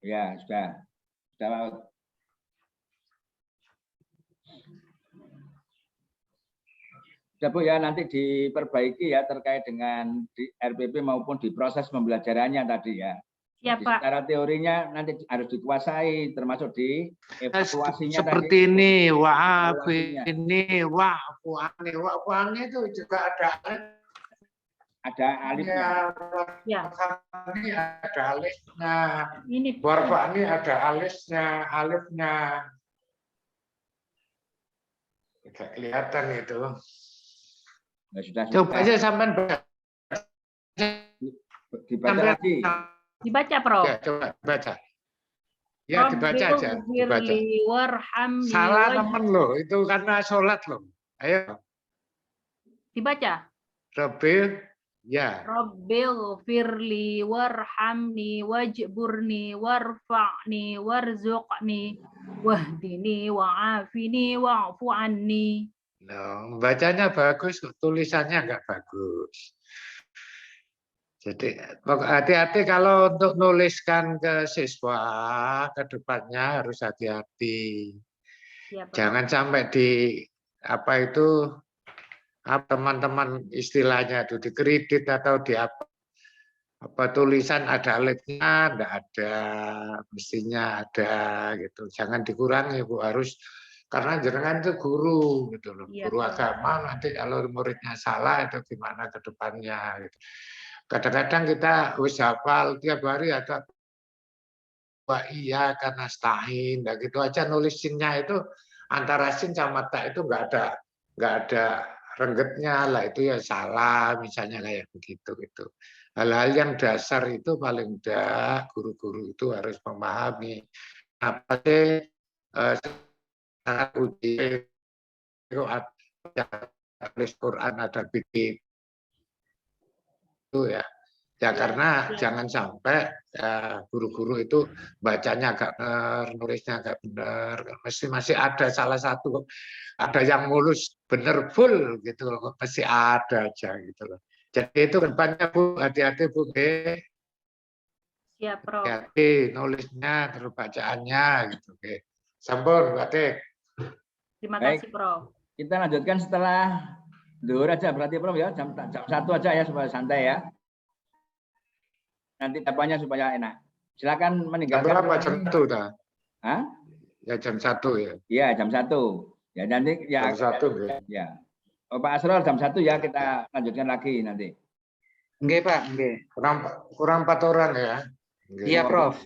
Ya, sudah. Sudah. Sudah Bu ya, nanti diperbaiki ya terkait dengan di RPP maupun di proses pembelajarannya tadi ya. Iya Pak. Secara teorinya nanti harus dikuasai, termasuk di evaluasinya seperti tadi. ini, wa'afi ini, wa'fu'ani. Wa'fu'ani itu juga ada alifnya. Ya. Ini ada alifnya. Ini Warfa'ni ada alifnya. Tidak kelihatan itu. Ya, sudah. Coba aja sampai dibaca lagi. Dibaca, Prof. Ya, coba baca. Ya, dibaca aja. Dibaca. Salah temen loh, itu karena sholat loh. Ayo. Dibaca. Rabbil, ya. Rabbil firli warhamni wajburni warfa'ni warzuqni wahdini wa'afini wa'fu anni. No, bacanya bagus, tulisannya enggak bagus. Jadi hati-hati kalau untuk nuliskan ke siswa, ke depannya harus hati-hati. Jangan sampai di apa itu teman-teman istilahnya itu dikredit atau di apa tulisan ada alifnya, enggak ada, mestinya ada gitu. Jangan dikurangi, Bu, harus karena jenengan itu guru gitu loh. Ya, guru agama, nanti kalau muridnya salah itu gimana ke depannya gitu. Kadang-kadang kita wis hafal tiap hari ada iya karena stain, dan gitu aja nulisinnya itu antara sin sama ta itu enggak ada renggetnya lah, itu ya salah misalnya kayak begitu gitu. Hal-hal yang dasar itu paling tidak guru-guru itu harus memahami apa sih uji tulis Quran ada bidik itu ya. Ya karena jangan sampai guru-guru itu bacanya agak benar, nulisnya agak benar. Masih ada salah satu, ada yang mulus benar full gitu loh, masih ada aja gitu loh. Jadi itu depannya Bu, hati-hati Bu. Siap, Prof. Hati-hati nulisnya, terus bacaannya gitu. Sampun, Mbak Tek. Terima kasih, Prof. Kita lanjutkan setelah zuhur aja berarti Prof ya, jam 1 aja ya supaya santai ya. Nanti tapanya supaya enak. Silakan meninggalkan. Berapa jam 1 dah? Hah? Ya jam 1 ya. Iya, jam 1. Ya nanti ya Jam 1 ya. ya. Oh, Pak Asrul jam 1 ya kita lanjutkan lagi nanti. Nggih, Pak, nggih. Kurang 4 orang ya. Iya, Prof.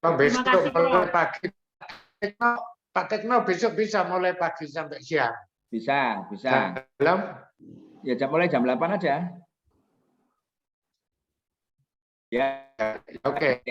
Besok kasih, Prof. mulai pagi. Pak Tekno besok bisa mulai pagi sampai siang. Bisa. Dalam Ya mulai jam 8 aja. Ya. oke.